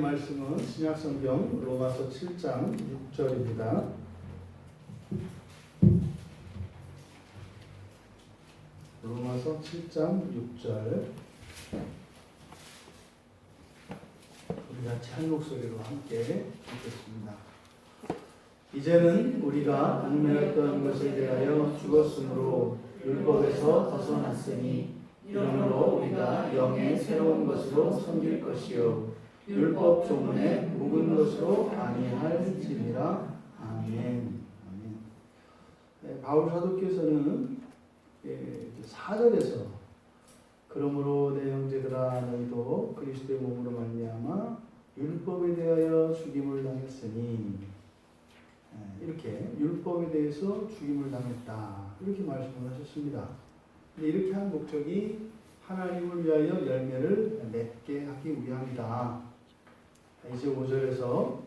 말씀은 신약성경 로마서 7장 6절입니다. 로마서 7장 6절 우리 같이 한 목소리로 함께 읽겠습니다. 이제는 우리가 얽매였던 것에 대하여 죽었으므로 율법에서 벗어났으니 이러므로 우리가 영의 새로운 것으로 섬길 것이요 율법 조문에 묵은 것으로 아니할지니라. 아멘. 바울 사도께서는 4절에서 그러므로 내 형제들아 너희도 그리스도의 몸으로 말미암아 율법에 대하여 죽임을 당했으니, 이렇게 율법에 대해서 죽임을 당했다 이렇게 말씀을 하셨습니다. 근데 이렇게 한 목적이 하나님을 위하여 열매를 맺게 하기 위함이다. 이제 5절에서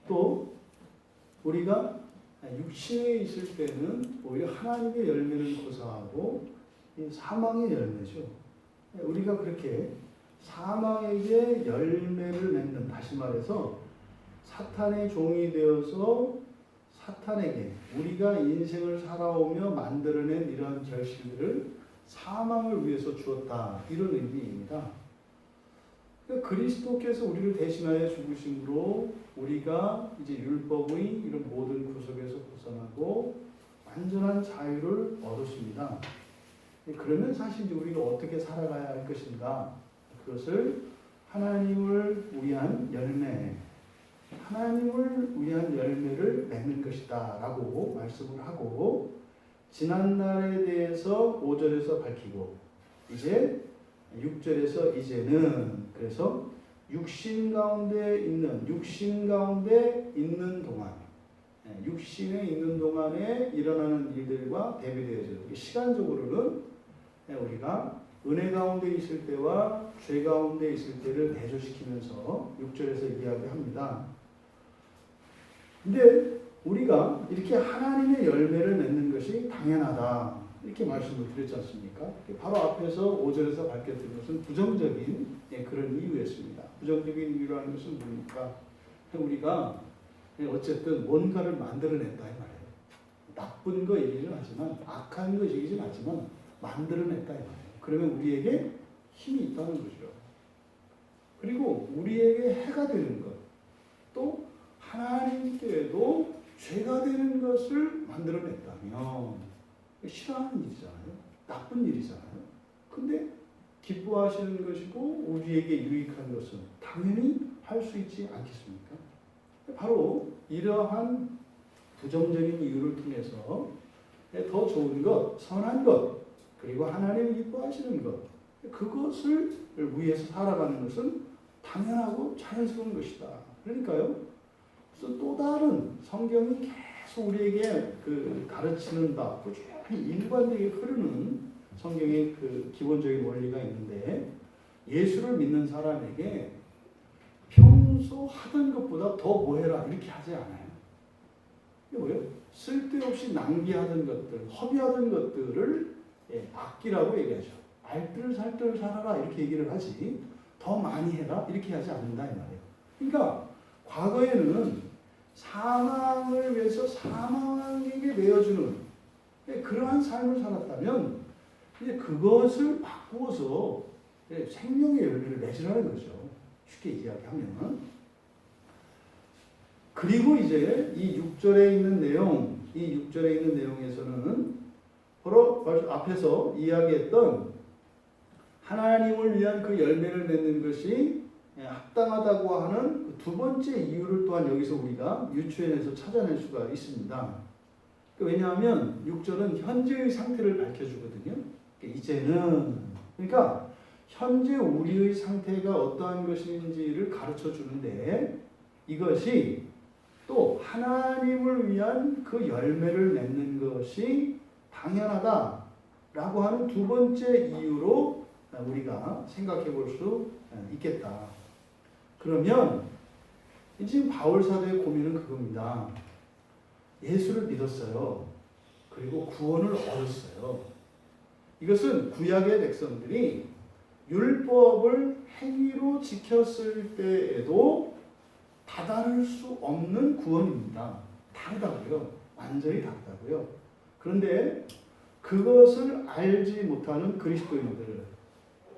또 우리가 육신에 있을 때는 오히려 하나님의 열매를 고사하고 사망의 열매죠. 우리가 그렇게 사망에게 열매를 맺는, 다시 말해서 사탄의 종이 되어서 사탄에게 우리가 인생을 살아오며 만들어낸 이런 결실들을 사망을 위해서 주었다, 이런 의미입니다. 그러니까 그리스도께서 우리를 대신하여 죽으심으로 우리가 이제 율법의 이런 모든 구속에서 벗어나고 완전한 자유를 얻었습니다. 그러면 사실 우리가 어떻게 살아가야 할 것인가? 그것을 하나님을 위한 열매, 하나님을 위한 열매를 맺는 것이다 라고 말씀을 하고, 지난날에 대해서 5절에서 밝히고 이제 6절에서 이제는, 그래서 육신 가운데 있는 동안, 육신에 있는 동안에 일어나는 일들과 대비되어져요. 시간적으로는 우리가 은혜 가운데 있을 때와 죄 가운데 있을 때를 대조시키면서 6절에서 이야기합니다. 근데 우리가 이렇게 하나님의 열매를 맺는 것이 당연하다 이렇게 말씀을 드렸지 않습니까? 바로 앞에서 5절에서 밝혔던 것은 부정적인 그런 이유였습니다. 부정적인 이유라는 것은 뭡니까? 우리가 어쨌든 뭔가를 만들어낸다 이 말이에요. 나쁜 거이기는 하지만, 악한 것이긴 하지만 만들어냈다 이 말이에요. 그러면 우리에게 힘이 있다는 거죠. 그리고 우리에게 해가 되는 것, 또 하나님께도 죄가 되는 것을 만들어냈다면 싫어하는 일이잖아요. 나쁜 일이잖아요. 근데 기뻐하시는 것이고 우리에게 유익한 것은 당연히 할 수 있지 않겠습니까? 바로 이러한 부정적인 이유를 통해서 더 좋은 것, 선한 것, 그리고 하나님이 기뻐하시는 것, 그것을 위해서 살아가는 것은 당연하고 자연스러운 것이다. 그러니까요, 그래서 또 다른 성경이 계속 우리에게 가르치는 바, 꾸준히 일관되게 흐르는 성경의 기본적인 원리가 있는데, 예수를 믿는 사람에게 평소 하던 것보다 더 뭐해라 이렇게 하지 않아요. 이게 뭐예요? 쓸데없이 낭비하던 것들, 허비하던 것들을 아끼라고 얘기하죠. 알뜰살뜰 살아라 이렇게 얘기를 하지, 더 많이 해라 이렇게 하지 않는다 이 말이에요. 그러니까 과거에는 사망을 위해서 사망에게 내어주는 그러한 삶을 살았다면 이제 그것을 바꾸어서 생명의 열매를 맺으라는 거죠. 쉽게 이야기하면. 그리고 이제 이 6절에 있는 내용에서는 바로 앞에서 이야기했던 하나님을 위한 그 열매를 맺는 것이 합당하다고 하는 두 번째 이유를 또한 여기서 우리가 유추해내서 찾아낼 수가 있습니다. 왜냐하면 6절은 현재의 상태를 밝혀주거든요. 이제는, 그러니까 현재 우리의 상태가 어떠한 것인지를 가르쳐 주는데, 이것이 또 하나님을 위한 그 열매를 맺는 것이 당연하다라고 하는 두 번째 이유로 우리가 생각해 볼 수 있겠다. 그러면 지금 바울 사도의 고민은 그겁니다. 예수를 믿었어요. 그리고 구원을 얻었어요. 이것은 구약의 백성들이 율법을 행위로 지켰을 때에도 만날 수 없는 구원입니다. 다르다고요. 완전히 다르다고요. 그런데 그것을 알지 못하는 그리스도인들,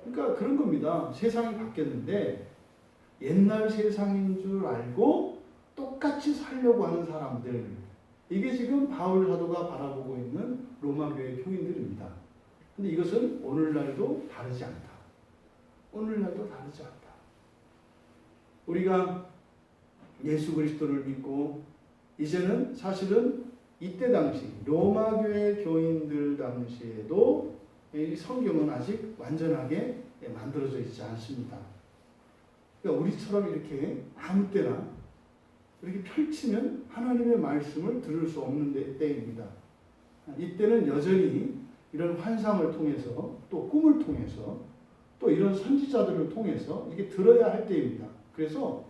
그러니까 그런 겁니다. 세상이 바뀌었는데 옛날 세상인 줄 알고 똑같이 살려고 하는 사람들, 이게 지금 바울 사도가 바라보고 있는 로마 교회 교인들입니다. 근데 이것은 오늘날도 다르지 않다. 오늘날도 다르지 않다. 우리가 예수 그리스도를 믿고 이제는 사실은 이때 당시 로마 교회 교인들 당시에도 이 성경은 아직 완전하게 만들어져 있지 않습니다. 그러니까 우리처럼 이렇게 아무 때나 이렇게 펼치면 하나님의 말씀을 들을 수 없는 때입니다. 이때는 여전히 이런 환상을 통해서 또 꿈을 통해서 또 이런 선지자들을 통해서 이게 들어야 할 때입니다. 그래서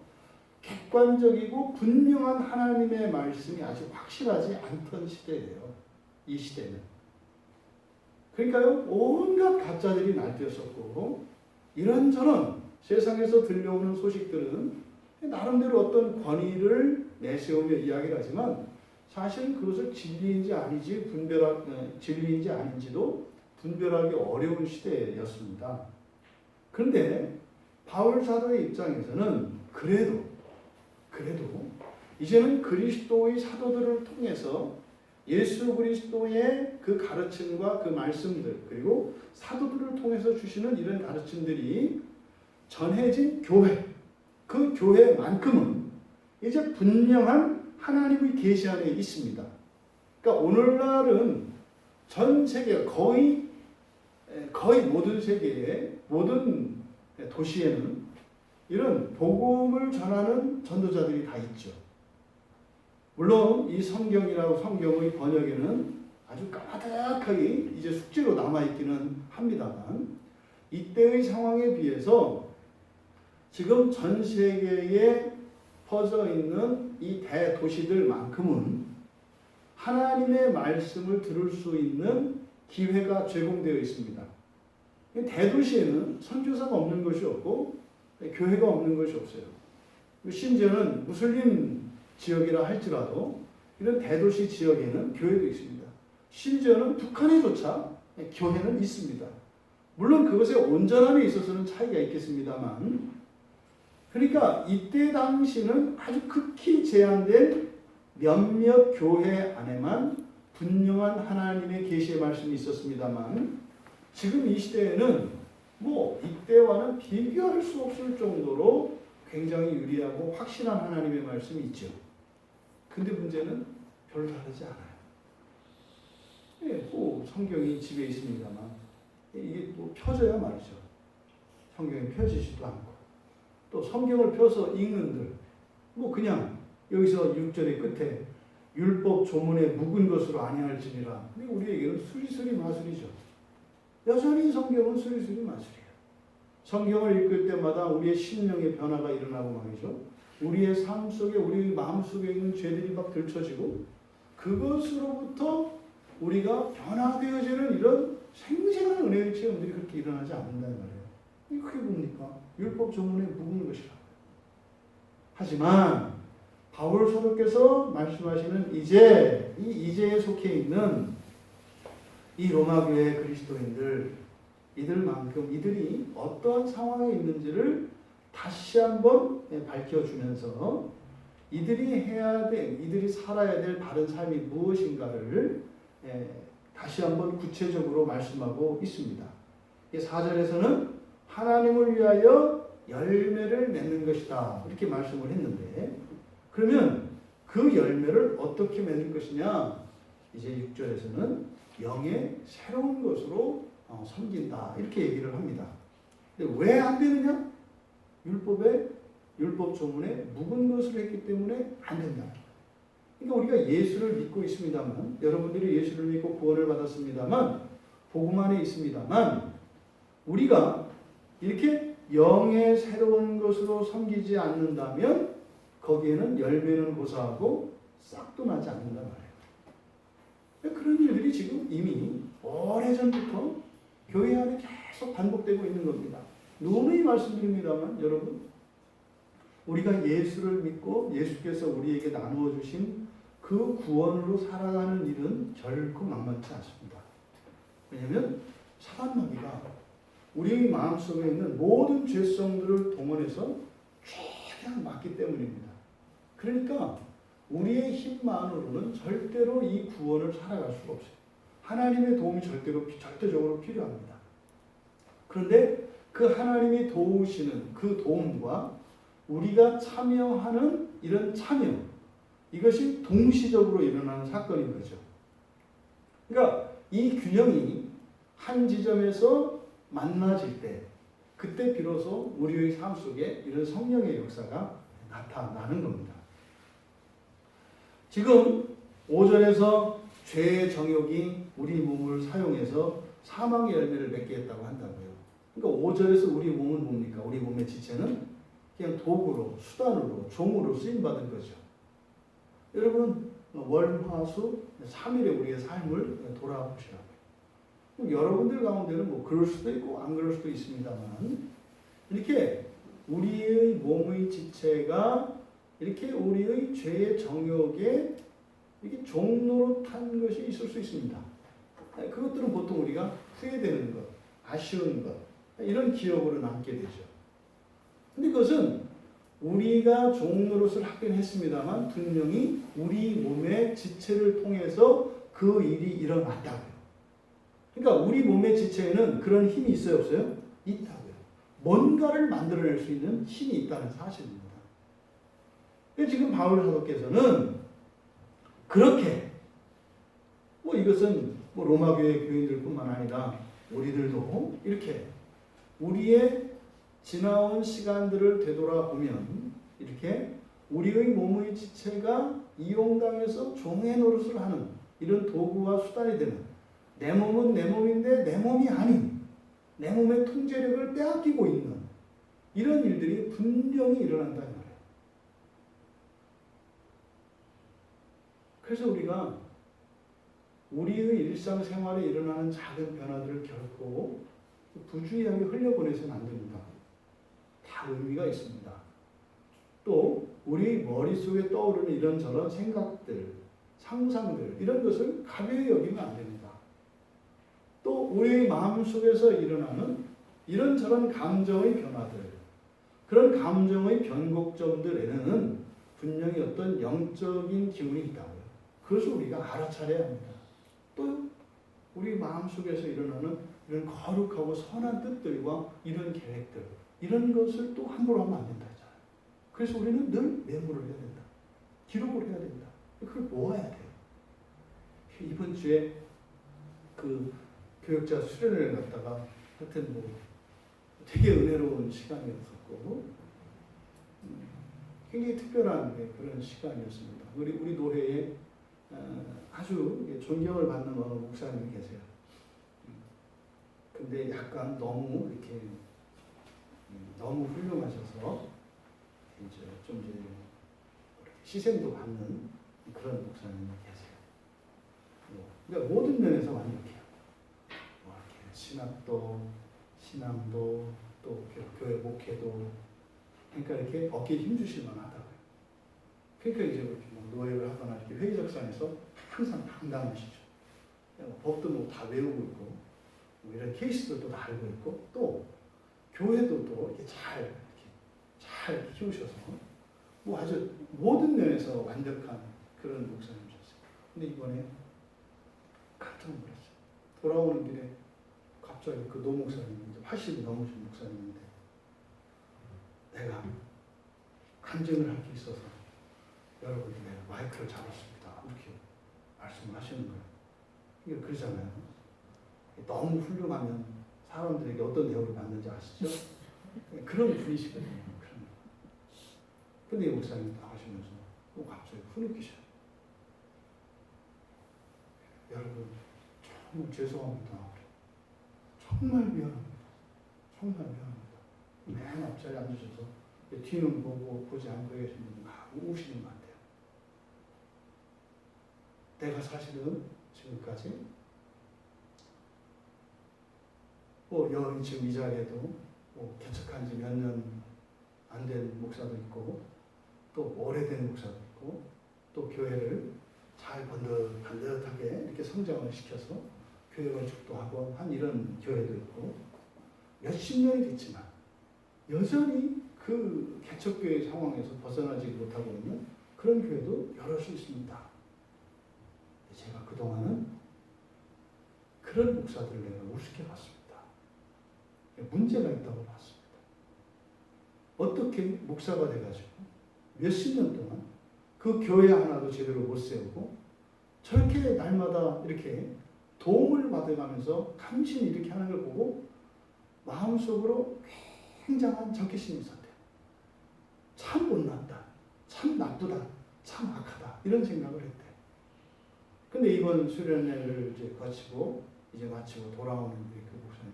객관적이고 분명한 하나님의 말씀이 아직 확실하지 않던 시대예요. 이 시대는. 그러니까요, 온갖 가짜들이 날뛰었었고 이런저런 세상에서 들려오는 소식들은 나름대로 어떤 권위를 내세우며 이야기를 하지만 사실은 그것을 진리인지 진리인지 아닌지도 분별하기 어려운 시대였습니다. 그런데 바울 사도의 입장에서는 그래도 이제는 그리스도의 사도들을 통해서 예수 그리스도의 그 가르침과 그 말씀들, 그리고 사도들을 통해서 주시는 이런 가르침들이 전해진 교회, 그 교회만큼은 이제 분명한 하나님의 계시 안에 있습니다. 그러니까 오늘날은 전 세계 거의 모든 세계의 모든 도시에는 이런 복음을 전하는 전도자들이 다 있죠. 물론 이 성경의 번역에는 아주 까마득하게 이제 숙제로 남아있기는 합니다만 이때의 상황에 비해서 지금 전 세계에 퍼져 있는 이 대도시들만큼은 하나님의 말씀을 들을 수 있는 기회가 제공되어 있습니다. 대도시에는 선교사가 없는 것이 없고 교회가 없는 것이 없어요. 심지어는 무슬림 지역이라 할지라도 이런 대도시 지역에는 교회도 있습니다. 심지어는 북한에조차 교회는 있습니다. 물론 그것의 온전함에 있어서는 차이가 있겠습니다만, 그러니까 이때 당시는 아주 극히 제한된 몇몇 교회 안에만 분명한 하나님의 계시의 말씀이 있었습니다만, 지금 이 시대에는 이때와는 비교할 수 없을 정도로 굉장히 유리하고 확실한 하나님의 말씀이 있죠. 근데 문제는 별로 다르지 않아요. 성경이 집에 있습니다만 이게 펴져야 말이죠. 성경이 펴지지도 않고, 또 성경을 펴서 읽는들 그냥 여기서 6절의 끝에 율법 조문에 묵은 것으로 아니할지니라. 근데 우리에게는 수리수리 마술이죠. 여전히 성경은 수리수리 마술이에요. 성경을 읽을 때마다 우리의 심령의 변화가 일어나고 말이죠. 우리의 삶 속에, 우리 마음 속에 있는 죄들이 막 들춰지고 그것으로부터 우리가 변화되어지는 이런 생생한 은혜의 체험들이 그렇게 일어나지 않는다는 말이에요. 이게 그게 뭡니까? 율법 조문에 묵은 것이라고요. 하지만 바울 사도께서 말씀하시는 이제에 속해 있는 이 로마 교회 그리스도인들, 이들이 어떠한 상황에 있는지를 다시 한번 밝혀주면서 이들이 살아야 될 바른 삶이 무엇인가를 다시 한번 구체적으로 말씀하고 있습니다. 4절에서는 하나님을 위하여 열매를 맺는 것이다, 이렇게 말씀을 했는데, 그러면 그 열매를 어떻게 맺을 것이냐? 이제 6절에서는 영의 새로운 것으로 섬긴다, 이렇게 얘기를 합니다. 근데 왜 안 되느냐? 율법 조문에 묵은 것을 했기 때문에 안 된다. 그러니까 우리가 예수를 믿고 있습니다만, 여러분들이 예수를 믿고 구원을 받았습니다만, 복음 안에 있습니다만, 우리가 이렇게 영의 새로운 것으로 섬기지 않는다면 거기에는 열매는 고사하고 싹도 나지 않는단 말이에요. 그런 일들이 지금 이미 오래전부터 교회 안에 계속 반복되고 있는 겁니다. 누누이 말씀드립니다만 여러분, 우리가 예수를 믿고 예수께서 우리에게 나누어 주신 그 구원으로 살아가는 일은 결코 만만치 않습니다. 왜냐하면 사단 마귀가 우리의 마음속에 있는 모든 죄성들을 동원해서 최대한 막기 때문입니다. 그러니까 우리의 힘만으로는 절대로 이 구원을 살아갈 수가 없어요. 하나님의 도움이 절대적으로 필요합니다. 그런데 그 하나님이 도우시는 그 도움과 우리가 참여하는 이런 참여, 이것이 동시적으로 일어나는 사건인 거죠. 그러니까 이 균형이 한 지점에서 만나질 때, 그때 비로소 우리의 삶 속에 이런 성령의 역사가 나타나는 겁니다. 지금 5절에서 죄의 정욕이 우리 몸을 사용해서 사망의 열매를 맺게 했다고 한다고요. 그러니까 5절에서 우리 몸은 뭡니까? 우리 몸의 지체는 그냥 도구로, 수단으로, 종으로 쓰임받은 거죠. 여러분, 월, 화, 수 3일의 우리의 삶을 돌아보시라고요. 여러분들 가운데는 뭐 그럴 수도 있고 안 그럴 수도 있습니다만, 이렇게 우리의 몸의 지체가 이렇게 우리의 죄의 정욕에 이렇게 종로로 탄 것이 있을 수 있습니다. 그것들은 보통 우리가 후회되는 것, 아쉬운 것, 이런 기억으로 남게 되죠. 근데 그것은 우리가 종노릇을 하긴 했습니다만 분명히 우리 몸의 지체를 통해서 그 일이 일어났다고요. 그러니까 우리 몸의 지체에는 그런 힘이 있어요, 없어요? 있다고요. 뭔가를 만들어낼 수 있는 힘이 있다는 사실입니다. 지금 바울 사도께서는 그렇게 이것은 로마 교회 교인들뿐만 아니라 우리들도 이렇게 우리의 지나온 시간들을 되돌아보면 이렇게 우리의 몸의 지체가 이용당해서 종의 노릇을 하는 이런 도구와 수단이 되는, 내 몸은 내 몸인데 내 몸이 아닌, 내 몸의 통제력을 빼앗기고 있는 이런 일들이 분명히 일어난다는 거예요. 그래서 우리가 우리의 일상생활에 일어나는 작은 변화들을 결코 부주의하게 흘려보내서는 안 됩니다. 다 의미가 있습니다. 또 우리 머릿속에 떠오르는 이런저런 생각들, 상상들, 이런 것을 가벼이 여기면 안 됩니다. 또 우리 마음속에서 일어나는 이런저런 감정의 변화들, 그런 감정의 변곡점들에는 분명히 어떤 영적인 기운이 있다고요. 그것을 우리가 알아차려야 합니다. 또 우리 마음속에서 일어나는 이런 거룩하고 선한 뜻들과 이런 계획들, 이런 것을 또 함부로 하면 안 된다 했잖아요. 그래서 우리는 늘 메모를 해야 된다. 기록을 해야 된다. 그걸 모아야 돼요. 이번 주에 그 교육자 수련회를 갔다가 하여튼 되게 은혜로운 시간이었었고 굉장히 특별한 그런 시간이었습니다. 우리 노회에 아주 존경을 받는 어느 목사님이 계세요. 근데 약간 너무 이렇게 너무 훌륭하셔서 이제 시샘도 받는 그런 목사님이 계세요. 그러니까 모든 면에서 완벽해요. 이렇게 신학도, 신앙도, 또 교회 목회도, 그러니까 이렇게 어깨에 힘 주실 만하다고요. 그러니까 이제 노예를 하거나 이렇게 회의적상에서 항상 당당하시죠. 법도 다 외우고 있고, 이런 케이스들도 다 알고 있고, 또 교회도 또 이렇게 잘 키우셔서 아주 모든 면에서 완벽한 그런 목사님이셨어요. 근데 이번에 깜짝 놀랐어요. 돌아오는 길에 갑자기 그 노 목사님이 이제 80이 넘으신 목사님인데, 내가 간증을 할 게 있어서 여러분이 내가 마이크를 잡았습니다. 이렇게 말씀을 하시는 거예요. 이게 그러잖아요. 너무 훌륭하면 사람들에게 어떤 대우를 받는지 아시죠? 그런 분이시거든요. 근데 이 목사님이 나가시면서 갑자기 후느끼셔요. 여러분, 정말 죄송합니다. 정말 미안합니다. 정말 미안합니다. 맨 앞자리에 앉으셔서 뒤는 보지 않고 계신 분들 막 우시는 것 같아요. 내가 사실은 지금까지 지금 이 자리에도 개척한 지 몇 년 안 된 목사도 있고 또 오래된 목사도 있고 또 교회를 잘 번듯하게 이렇게 성장을 시켜서 교회 건축도 하고 한 이런 교회도 있고 몇십 년이 됐지만 여전히 그 개척교회 상황에서 벗어나지 못하고 있는 그런 교회도 여럿이 있습니다. 제가 그동안은 그런 목사들을 내가 우습게 봤습니다. 문제가 있다고 봤습니다. 어떻게 목사가 돼가지고 몇십 년 동안 그 교회 하나도 제대로 못 세우고 저렇게 날마다 이렇게 도움을 받아가면서 감신히 이렇게 하는 걸 보고 마음속으로 굉장한 적개심이 있었대요. 참 못났다, 참 나쁘다, 참 악하다 이런 생각을 했대요. 근데 이번 수련회를 이제 마치고 돌아오는 그 목사님이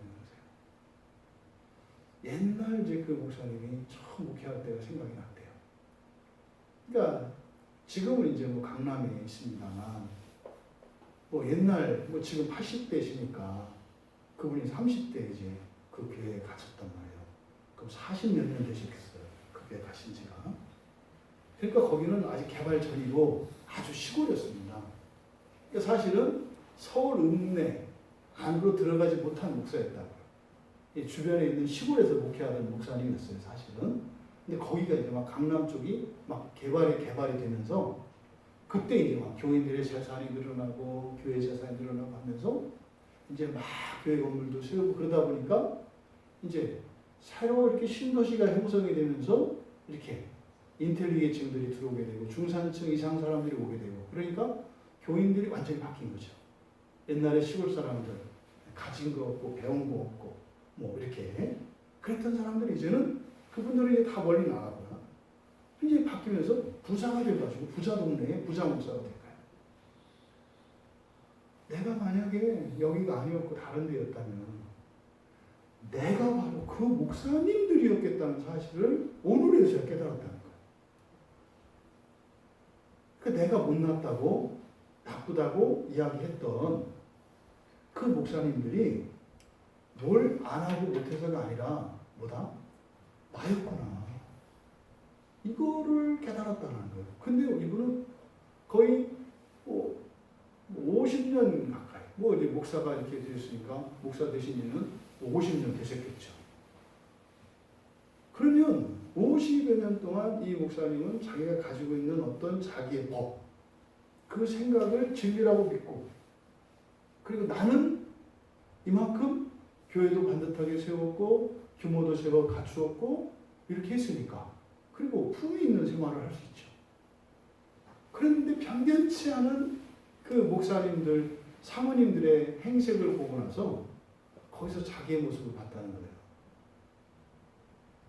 그러세요. 옛날 이제 그 목사님이 처음 목회할 때가 생각이 났대요. 그러니까 지금은 이제 뭐 강남에 있습니다만 뭐 옛날 뭐 지금 80대시니까 그분이 30대 이제 그 교회에 갇혔단 말이에요. 그럼 40몇 년 되셨겠어요. 그 교회 가신 지가. 그러니까 거기는 아직 개발 전이고 아주 시골이었습니다. 그러니까 사실은 서울 읍내 안으로 들어가지 못한 목사였다고요. 주변에 있는 시골에서 목회하던 목사님이었어요, 사실은. 근데 거기가 이제 막 강남 쪽이 막 개발이 되면서 그때 이제 막 교인들의 재산이 늘어나고 교회 재산이 늘어나고 하면서 이제 막 교회 건물도 세우고 그러다 보니까 이제 새로 이렇게 신도시가 형성이 되면서 이렇게 인텔리계층들이 들어오게 되고 중산층 이상 사람들이 오게 되고 그러니까 교인들이 완전히 바뀐 거죠. 옛날에 시골 사람들 가진 거 없고 배운 거 없고 뭐 이렇게 그랬던 사람들이 이제는 그분들이 이제 다 멀리 나가거나 이제 바뀌면서 부자가 돼가지고 부자 동네에 부자 목사가 된 거예요. 내가 만약에 여기가 아니었고 다른 데였다면 내가 바로 그 목사님들이었겠다는 사실을 오늘에서야 깨달았다는 거예요. 그 내가 못났다고 나쁘다고 이야기했던 그 목사님들이 뭘 안 하고 못해서가 아니라 뭐다? 나였구나. 이거를 깨달았다는 거예요. 근데 이분은 거의 50년 가까이 이제 목사가 이렇게 되셨으니까 목사 되신 지는 50년 되셨겠죠. 그러면 50여 년 동안 이 목사님은 자기가 가지고 있는 어떤 자기의 법, 그 생각을 진리라고 믿고 그리고 나는 이만큼 교회도 반듯하게 세웠고 규모도 제법 갖추었고 이렇게 했으니까 그리고 품위 있는 생활을 할 수 있죠. 그런데 변변치 않은 그 목사님들, 사모님들의 행색을 보고 나서 거기서 자기의 모습을 봤다는 거예요.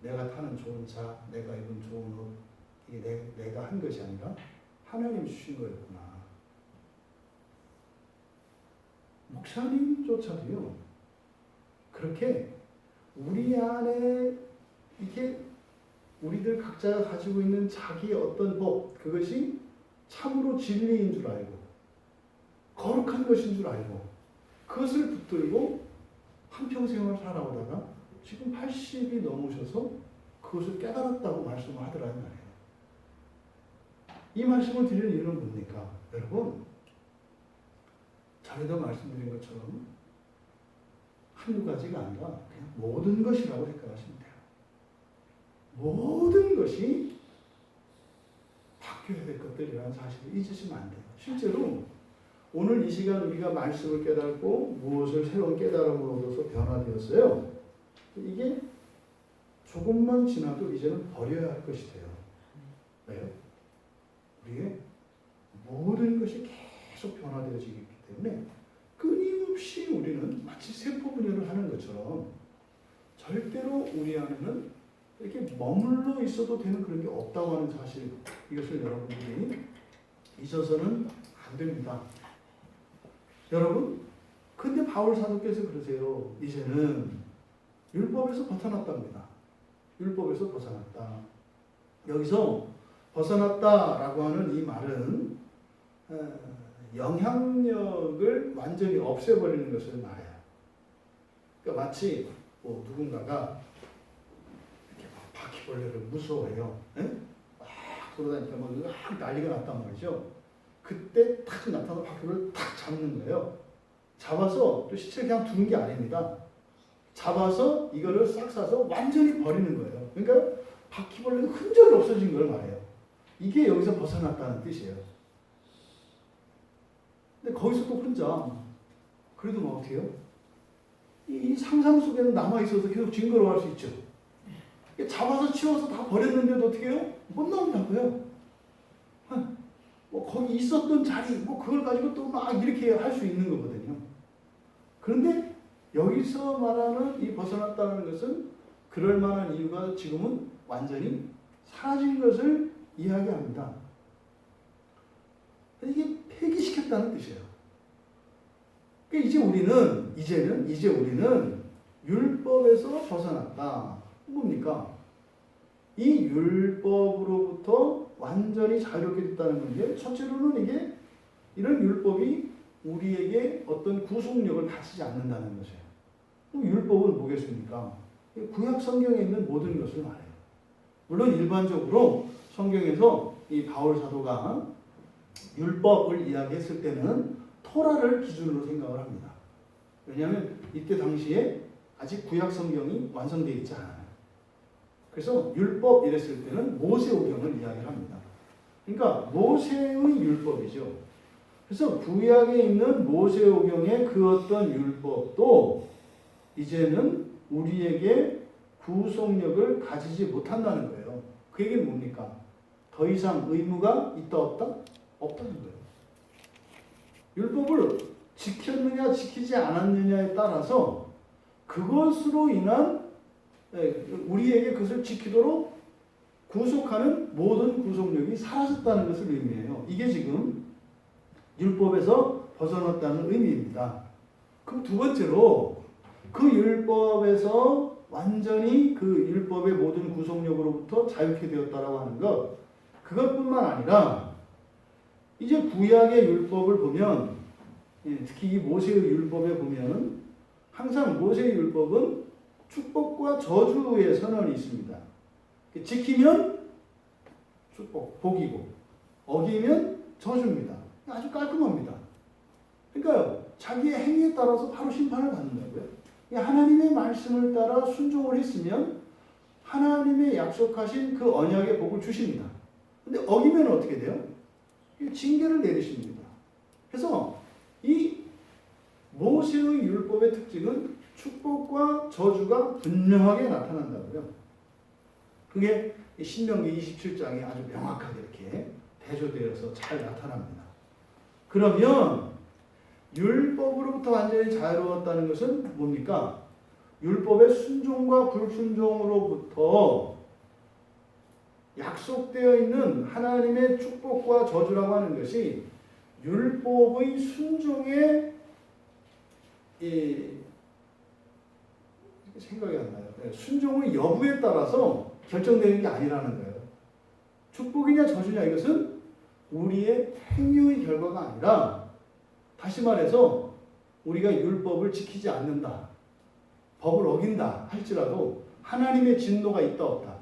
내가 타는 좋은 차, 내가 입은 좋은 옷, 이게 내가 한 것이 아니라 하나님이 주신 거였구나. 목사님조차도요, 그렇게 우리 안에 이게 우리들 각자가 가지고 있는 자기의 어떤 법, 그것이 참으로 진리인 줄 알고 거룩한 것인 줄 알고 그것을 붙들고 한평생을 살아오다가 지금 80이 넘으셔서 그것을 깨달았다고 말씀을 하더라는 말이에요. 이 말씀을 드리는 이유는 뭡니까? 여러분, 전에도 말씀드린 것처럼 한두 가지가 아니라 그냥 모든 것이라고 생각하시면 돼요. 모든 것이 바뀌어야 될 것들이라는 사실을 잊으시면 안 돼요. 실제로 오늘 이 시간 우리가 말씀을 깨닫고 무엇을 새로운 깨달음을 얻어서 변화되었어요. 이게 조금만 지나도 이제는 버려야 할 것이 돼요. 왜요? 우리의 모든 것이 계속 변화되어지기 때문에 끊임없이 우리는 마치 세포 분열을 하는 것처럼 절대로 우리 안에는 이렇게 머물러 있어도 되는 그런 게 없다고 하는 사실, 이것을 여러분들이 잊어서는 안 됩니다. 여러분, 근데 바울 사도께서 그러세요. 이제는 율법에서 벗어났답니다. 율법에서 벗어났다. 여기서 벗어났다라고 하는 이 말은 영향력을 완전히 없애버리는 것을 말해요. 그러니까 마치 누군가가 이렇게 막 바퀴벌레를 무서워해요. 예? 막 돌아다니니까 막 난리가 났단 말이죠. 그때 탁 나타나서 바퀴벌레를 탁 잡는 거예요. 잡아서 또 시체를 그냥 두는 게 아닙니다. 잡아서 이거를 싹 싸서 완전히 버리는 거예요. 그러니까 바퀴벌레는 흔적이 없어진 걸 말해요. 이게 여기서 벗어났다는 뜻이에요. 근데 거기서 또 혼자 그래도 뭐 어떻게 해요? 이 상상 속에는 남아있어서 계속 징그러워할 수 있죠. 잡아서 치워서 다 버렸는데도 어떻게 해요? 못 나온다고요. 뭐 거기 있었던 자리 뭐 그걸 가지고 또 막 이렇게 할 수 있는 거거든요. 그런데 여기서 말하는 이 벗어났다는 것은 그럴 만한 이유가 지금은 완전히 사라진 것을 이야기합니다. 이게 폐기시켰다는 뜻이에요. 그러니까 이제 우리는 율법에서 벗어났다. 뭡니까? 이 율법으로부터 완전히 자유롭게 됐다는 건데, 첫째로는 이게 이런 율법이 우리에게 어떤 구속력을 가지지 않는다는 것이에요. 율법은 뭐겠습니까? 구약 성경에 있는 모든 것을 말해요. 물론 일반적으로 성경에서 이 바울 사도가 율법을 이야기했을 때는 토라를 기준으로 생각을 합니다. 왜냐하면 이때 당시에 아직 구약 성경이 완성되어 있지 않아요. 그래서 율법 이랬을 때는 모세오경을 이야기를 합니다. 그러니까 모세의 율법이죠. 그래서 구약에 있는 모세오경의 그 어떤 율법도 이제는 우리에게 구속력을 가지지 못한다는 거예요. 그 얘기는 뭡니까? 더 이상 의무가 있다 없다? 없다는 거예요. 율법을 지켰느냐 지키지 않았느냐에 따라서 그것으로 인한 우리에게 그것을 지키도록 구속하는 모든 구속력이 사라졌다는 것을 의미해요. 이게 지금 율법에서 벗어났다는 의미입니다. 그럼 두 번째로 그 율법에서 완전히 그 율법의 모든 구속력으로부터 자유케 되었다라고 하는 것, 그것뿐만 아니라 이제 구약의 율법을 보면, 특히 이 모세의 율법에 보면 항상 모세의 율법은 축복과 저주의 선언이 있습니다. 지키면 축복, 복이고 어기면 저주입니다. 아주 깔끔합니다. 그러니까요, 자기의 행위에 따라서 바로 심판을 받는다고요. 하나님의 말씀을 따라 순종을 했으면 하나님의 약속하신 그 언약의 복을 주십니다. 근데 어기면 어떻게 돼요? 징계를 내리십니다. 그래서 이 모세의 율법의 특징은 축복과 저주가 분명하게 나타난다고요. 그게 신명기 27장에 아주 명확하게 이렇게 대조되어서 잘 나타납니다. 그러면 율법으로부터 완전히 자유로웠다는 것은 뭡니까? 율법의 순종과 불순종으로부터 약속되어 있는 하나님의 축복과 저주라고 하는 것이 율법의 순종에 생각이 안 나요. 순종의 여부에 따라서 결정되는 게 아니라는 거예요. 축복이냐 저주냐 이것은 우리의 행위의 결과가 아니라, 다시 말해서 우리가 율법을 지키지 않는다, 법을 어긴다 할지라도 하나님의 진노가 있다 없다?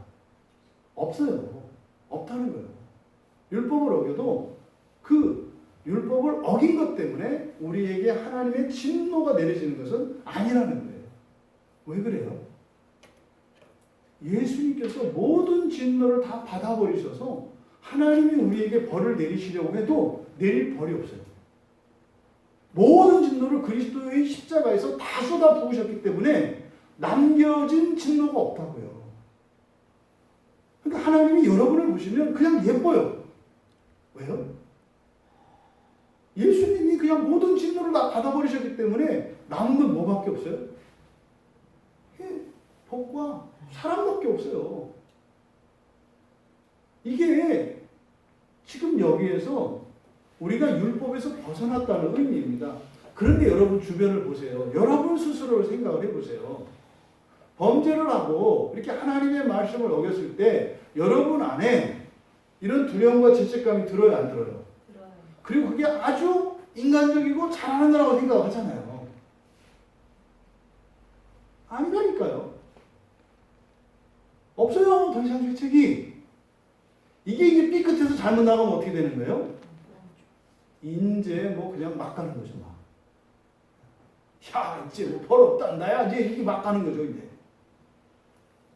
없어요. 없다는 거예요. 율법을 어겨도 그 율법을 어긴 것 때문에 우리에게 하나님의 진노가 내려지는 것은 아니라는 거예요. 왜 그래요? 예수님께서 모든 진노를 다 받아버리셔서 하나님이 우리에게 벌을 내리시려고 해도 내릴 벌이 없어요. 모든 진노를 그리스도의 십자가에서 다 쏟아 부으셨기 때문에 남겨진 진노가 없다고요. 그러니까 하나님이 여러분을 보시면 그냥 예뻐요. 왜요? 예수님이 그냥 모든 진노를 다 받아버리셨기 때문에 남은 건 뭐밖에 없어요? 복과 사랑밖에 없어요. 이게 지금 여기에서 우리가 율법에서 벗어났다는 의미입니다. 그런데 여러분 주변을 보세요. 여러분 스스로를 생각을 해보세요. 범죄를 하고 이렇게 하나님의 말씀을 어겼을 때 여러분 안에 이런 두려움과 죄책감이 들어요, 안 들어요? 들어요. 그리고 그게 아주 인간적이고 잘하는 거라고 생각하잖아요. 아니라니까요. 없어요. 더 이상 죄책이. 이게 이제 삐끗해서 잘못 나가면 어떻게 되는 거예요? 이제 뭐 그냥 막 가는 거죠. 막. 야, 이제 뭐 벌 없다. 나야 이제 이렇게 막 가는 거죠. 이제.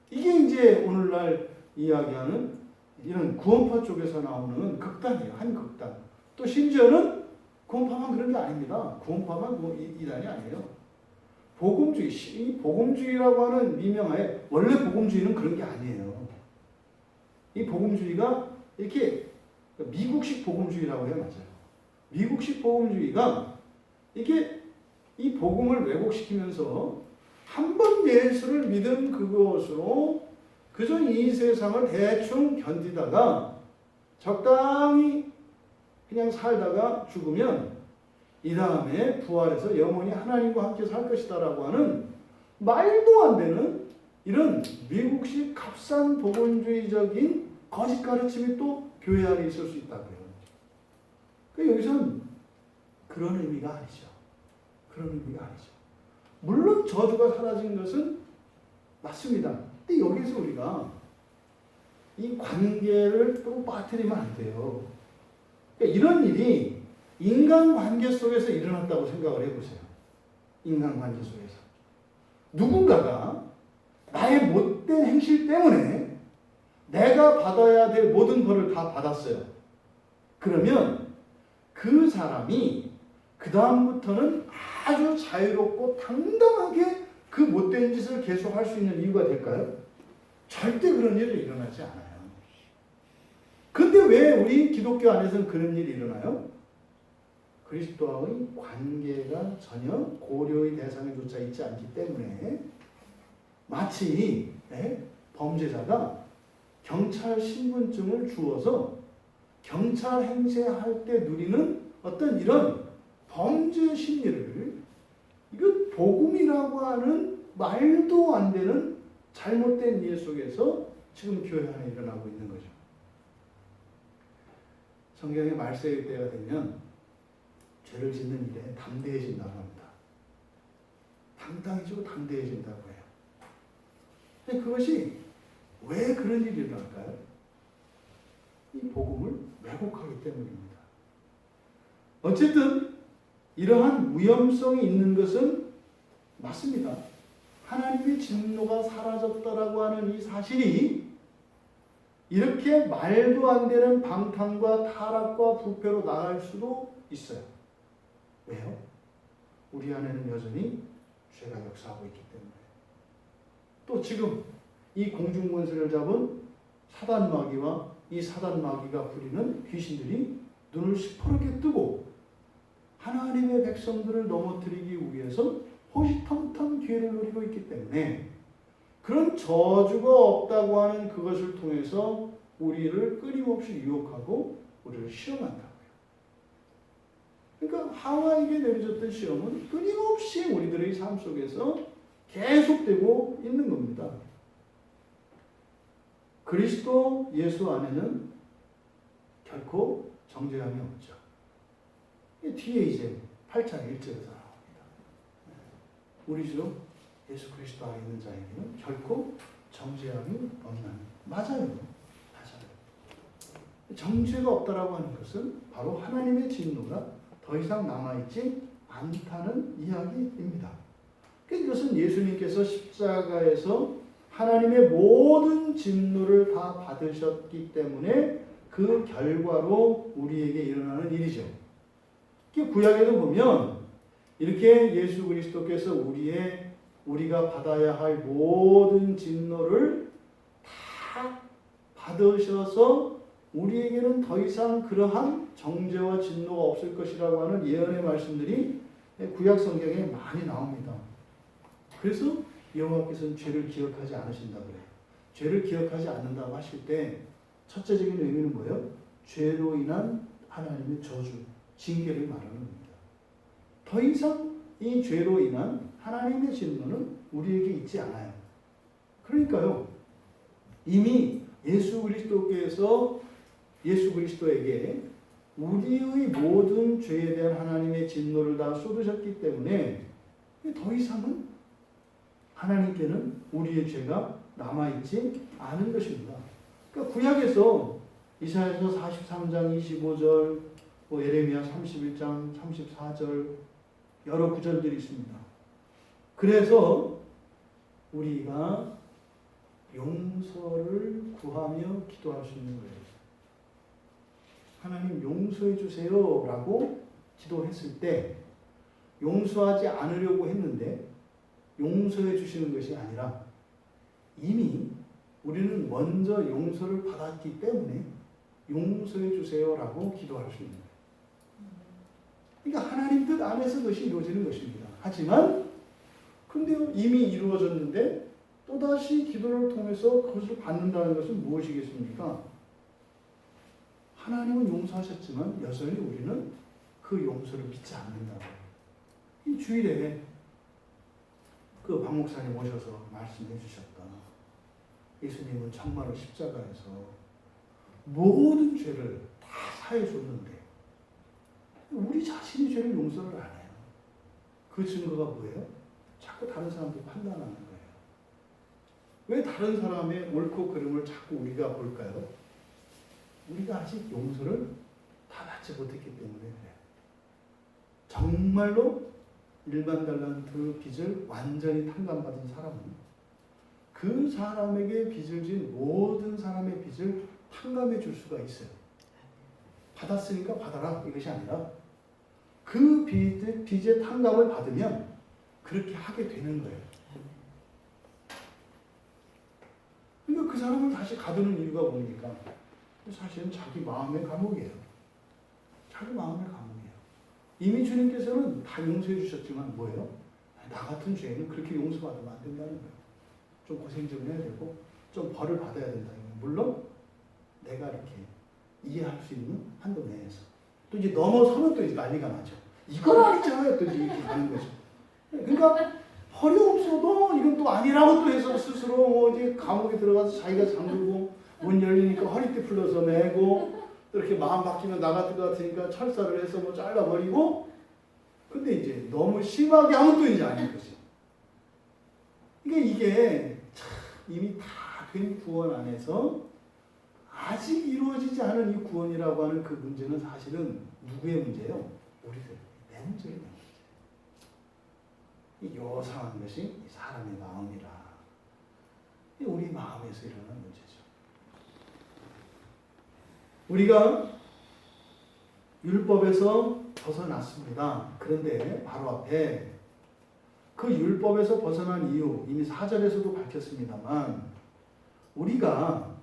이게 이제 오늘날 이야기하는 이런 구원파 쪽에서 나오는 극단이에요. 한 극단. 또 심지어는 구원파만 그런 게 아닙니다. 구원파만 뭐 이단이 아니에요. 복음주의, 이 복음주의라고 하는 미명하에 원래 복음주의는 그런 게 아니에요. 이 복음주의가 이렇게 미국식 복음주의라고 해야 맞아요. 미국식 복음주의가 이게 이 복음을 왜곡시키면서 한 번 예수를 믿은 그것으로 그저 이 세상을 대충 견디다가 적당히 그냥 살다가 죽으면 이 다음에 부활해서 영원히 하나님과 함께 살 것이다라고 하는 말도 안 되는 이런 미국식 값싼 복음주의적인 거짓 가르침이 또 교회 안에 있을 수 있다고요. 그러니까 여기서는 그런 의미가 아니죠. 그런 의미가 아니죠. 물론 저주가 사라진 것은 맞습니다. 근데 여기서 우리가 이 관계를 또 빠뜨리면 안 돼요. 그러니까 이런 일이 인간관계 속에서 일어났다고 생각을 해보세요. 인간관계 속에서. 누군가가 나의 못된 행실 때문에 내가 받아야 될 모든 벌을 다 받았어요. 그러면 그 사람이 그 다음부터는 아주 자유롭고 당당하게 그 못된 짓을 계속할 수 있는 이유가 될까요? 절대 그런 일이 일어나지 않아요. 근데 왜 우리 기독교 안에서는 그런 일이 일어나요? 그리스도와의 관계가 전혀 고려의 대상에조차 있지 않기 때문에 마치 범죄자가 경찰 신분증을 주어서 경찰 행세할 때 누리는 어떤 이런 범죄 심리를 이거 복음이라고 하는 말도 안 되는 잘못된 이해 속에서 지금 교회 안에 일어나고 있는 거죠. 성경의 말세의 때가 되면 죄를 짓는 일에 담대해진다고 합니다. 당당해지고 담대해진다고 해요. 근데 그것이 왜 그런 일이 일어날까요? 이 복음을 왜곡하기 때문입니다. 어쨌든 이러한 위험성이 있는 것은 맞습니다. 하나님의 진노가 사라졌다라고 하는 이 사실이 이렇게 말도 안 되는 방탕과 타락과 부패로 나갈 수도 있어요. 왜요? 우리 안에는 여전히 죄가 역사하고 있기 때문에. 또 지금 이 공중권세를 잡은 사단마귀와 이 사단마귀가 부리는 귀신들이 눈을 시퍼렇게 뜨고 하나님의 백성들을 넘어뜨리기 위해서 호시탐탐 기회를 노리고 있기 때문에 그런 저주가 없다고 하는 그것을 통해서 우리를 끊임없이 유혹하고 우리를 시험한다고요. 그러니까 하와에게 내려졌던 시험은 끊임없이 우리들의 삶 속에서 계속되고 있는 겁니다. 그리스도 예수 안에는 결코 정죄함이 없죠. 뒤에 이제 8장 1절에서 나옵니다. 우리 주 예수 그리스도 안에 있는 자에게는 결코 정죄함이 없나니. 맞아요. 정죄가 없다라고 하는 것은 바로 하나님의 진노가 더 이상 남아있지 않다는 이야기입니다. 이것은 예수님께서 십자가에서 하나님의 모든 진노를 다 받으셨기 때문에 그 결과로 우리에게 일어나는 일이죠. 구약에도 보면 이렇게 예수 그리스도께서 우리가 받아야 할 모든 진노를 다 받으셔서 우리에게는 더 이상 그러한 정죄와 진노가 없을 것이라고 하는 예언의 말씀들이 구약 성경에 많이 나옵니다. 그래서 여호와께서는 죄를 기억하지 않으신다고 그래요. 죄를 기억하지 않는다고 하실 때 첫째적인 의미는 뭐예요? 죄로 인한 하나님의 저주, 징계를 말하는 겁니다. 더 이상 이 죄로 인한 하나님의 진노는 우리에게 있지 않아요. 그러니까요, 이미 예수 그리스도에게 우리의 모든 죄에 대한 하나님의 진노를 다 쏟으셨기 때문에 더 이상은 하나님께는 우리의 죄가 남아있지 않은 것입니다. 그러니까 구약에서 이사야서 43장 25절, 예레미야 31장 34절 여러 구절들이 있습니다. 그래서 우리가 용서를 구하며 기도할 수 있는 거예요. 하나님 용서해 주세요 라고 기도했을 때 용서하지 않으려고 했는데 용서해 주시는 것이 아니라 이미 우리는 먼저 용서를 받았기 때문에 용서해 주세요 라고 기도할 수 있는 거예요. 그러니까 하나님 뜻 안에서 그것이 이루어지는 것입니다. 하지만 근데 이미 이루어졌는데 또다시 기도를 통해서 그것을 받는다는 것은 무엇이겠습니까? 하나님은 용서하셨지만 여전히 우리는 그 용서를 믿지 않는다고. 이 주일에 그 박 목사님 오셔서 말씀해 주셨다. 예수님은 정말로 십자가에서 모든 죄를 다 사해 줬는데 우리 자신이 죄를 용서를 안 해요. 그 증거가 뭐예요? 자꾸 다른 사람들 판단하는 거예요. 왜 다른 사람의 옳고 그름을 자꾸 우리가 볼까요? 우리가 아직 용서를 다 받지 못했기 때문에 그래요. 정말로 일반 달란트 빚을 완전히 탕감받은 사람은 그 사람에게 빚을 진 모든 사람의 빚을 탕감해 줄 수가 있어요. 받았으니까 받아라 이것이 아니라 그 빚의 탕감을 받으면 그렇게 하게 되는 거예요. 그러니까 그 사람을 다시 가두는 이유가 뭡니까? 사실은 자기 마음의 감옥이에요. 자기 마음의 감옥이에요. 이미 주님께서는 다 용서해 주셨지만 뭐예요? 나 같은 죄인은 그렇게 용서받으면 안 된다는 거예요. 좀 고생 좀 해야 되고 좀 벌을 받아야 된다는 거예요. 물론 내가 이렇게 이해할 수 있는 한도 내에서. 또 이제 넘어서면 또 이제 난리가 나죠. 이건 아니잖아요. 또 이렇게 가는 거죠. 그러니까 벌이 없어도 이건 또 아니라고 또 해서 스스로 이제 감옥에 들어가서 자기가 잠들고 문 열리니까 허리띠 풀러서 매고 또 이렇게 마음 바뀌면 나 같은 것 같으니까 철사를 해서 잘라버리고 근데 이제 너무 심하게 하면 또 이제 아닌 거지. 그러니까 이게 참 이미 다 된 구원 안에서 아직 이루어지지 않은 이 구원이라고 하는 그 문제는 사실은 누구의 문제예요? 우리들. 내 문제예요. 이 요상한 것이 사람의 마음이라. 우리 마음에서 일어나는 문제죠. 우리가 율법에서 벗어났습니다. 그런데 바로 앞에 그 율법에서 벗어난 이유 이미 4절에서도 밝혔습니다만 우리가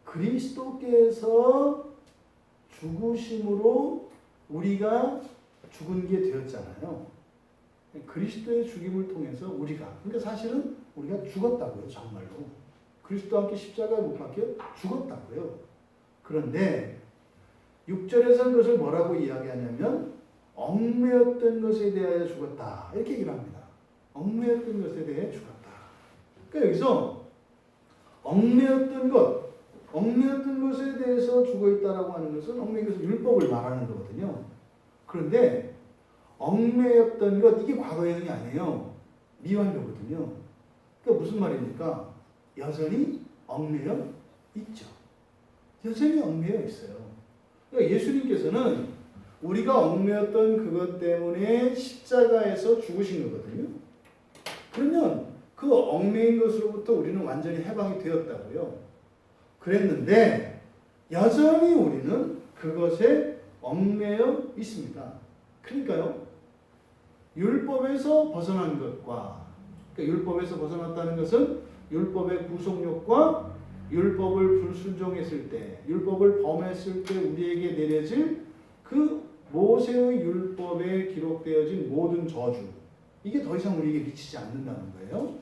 그리스도께서 죽으심으로 우리가 죽은 게 되었잖아요. 그리스도의 죽임을 통해서 우리가 그러니까 사실은 우리가 죽었다고요. 정말로. 그리스도와 함께 십자가에 못 박혀 죽었다고요. 그런데 6절에서는 그것을 뭐라고 이야기하냐면 얽매였던 것에 대하여 죽었다. 이렇게 얘기를 합니다. 얽매였던 것에 대해 죽었다. 그러니까 여기서 얽매였던 것에 대해서 죽어있다라고 하는 것은 얽매인 것은 율법을 말하는 거거든요. 그런데 얽매였던 것 이게 과거형이 아니에요. 미완료거든요. 그러니까 무슨 말입니까? 여전히 얽매여 있죠. 여전히 얽매여 있어요. 그러니까 예수님께서는 우리가 얽매였던 그것 때문에 십자가에서 죽으신 거거든요. 그러면 그 얽매인 것으로부터 우리는 완전히 해방이 되었다고요. 그랬는데 여전히 우리는 그것에 얽매여 있습니다. 그러니까요. 율법에서 벗어난 것과 그러니까 율법에서 벗어났다는 것은 율법의 구속력과 율법을 불순종했을 때, 율법을 범했을 때 우리에게 내려질 그 모세의 율법에 기록되어진 모든 저주 이게 더 이상 우리에게 미치지 않는다는 거예요.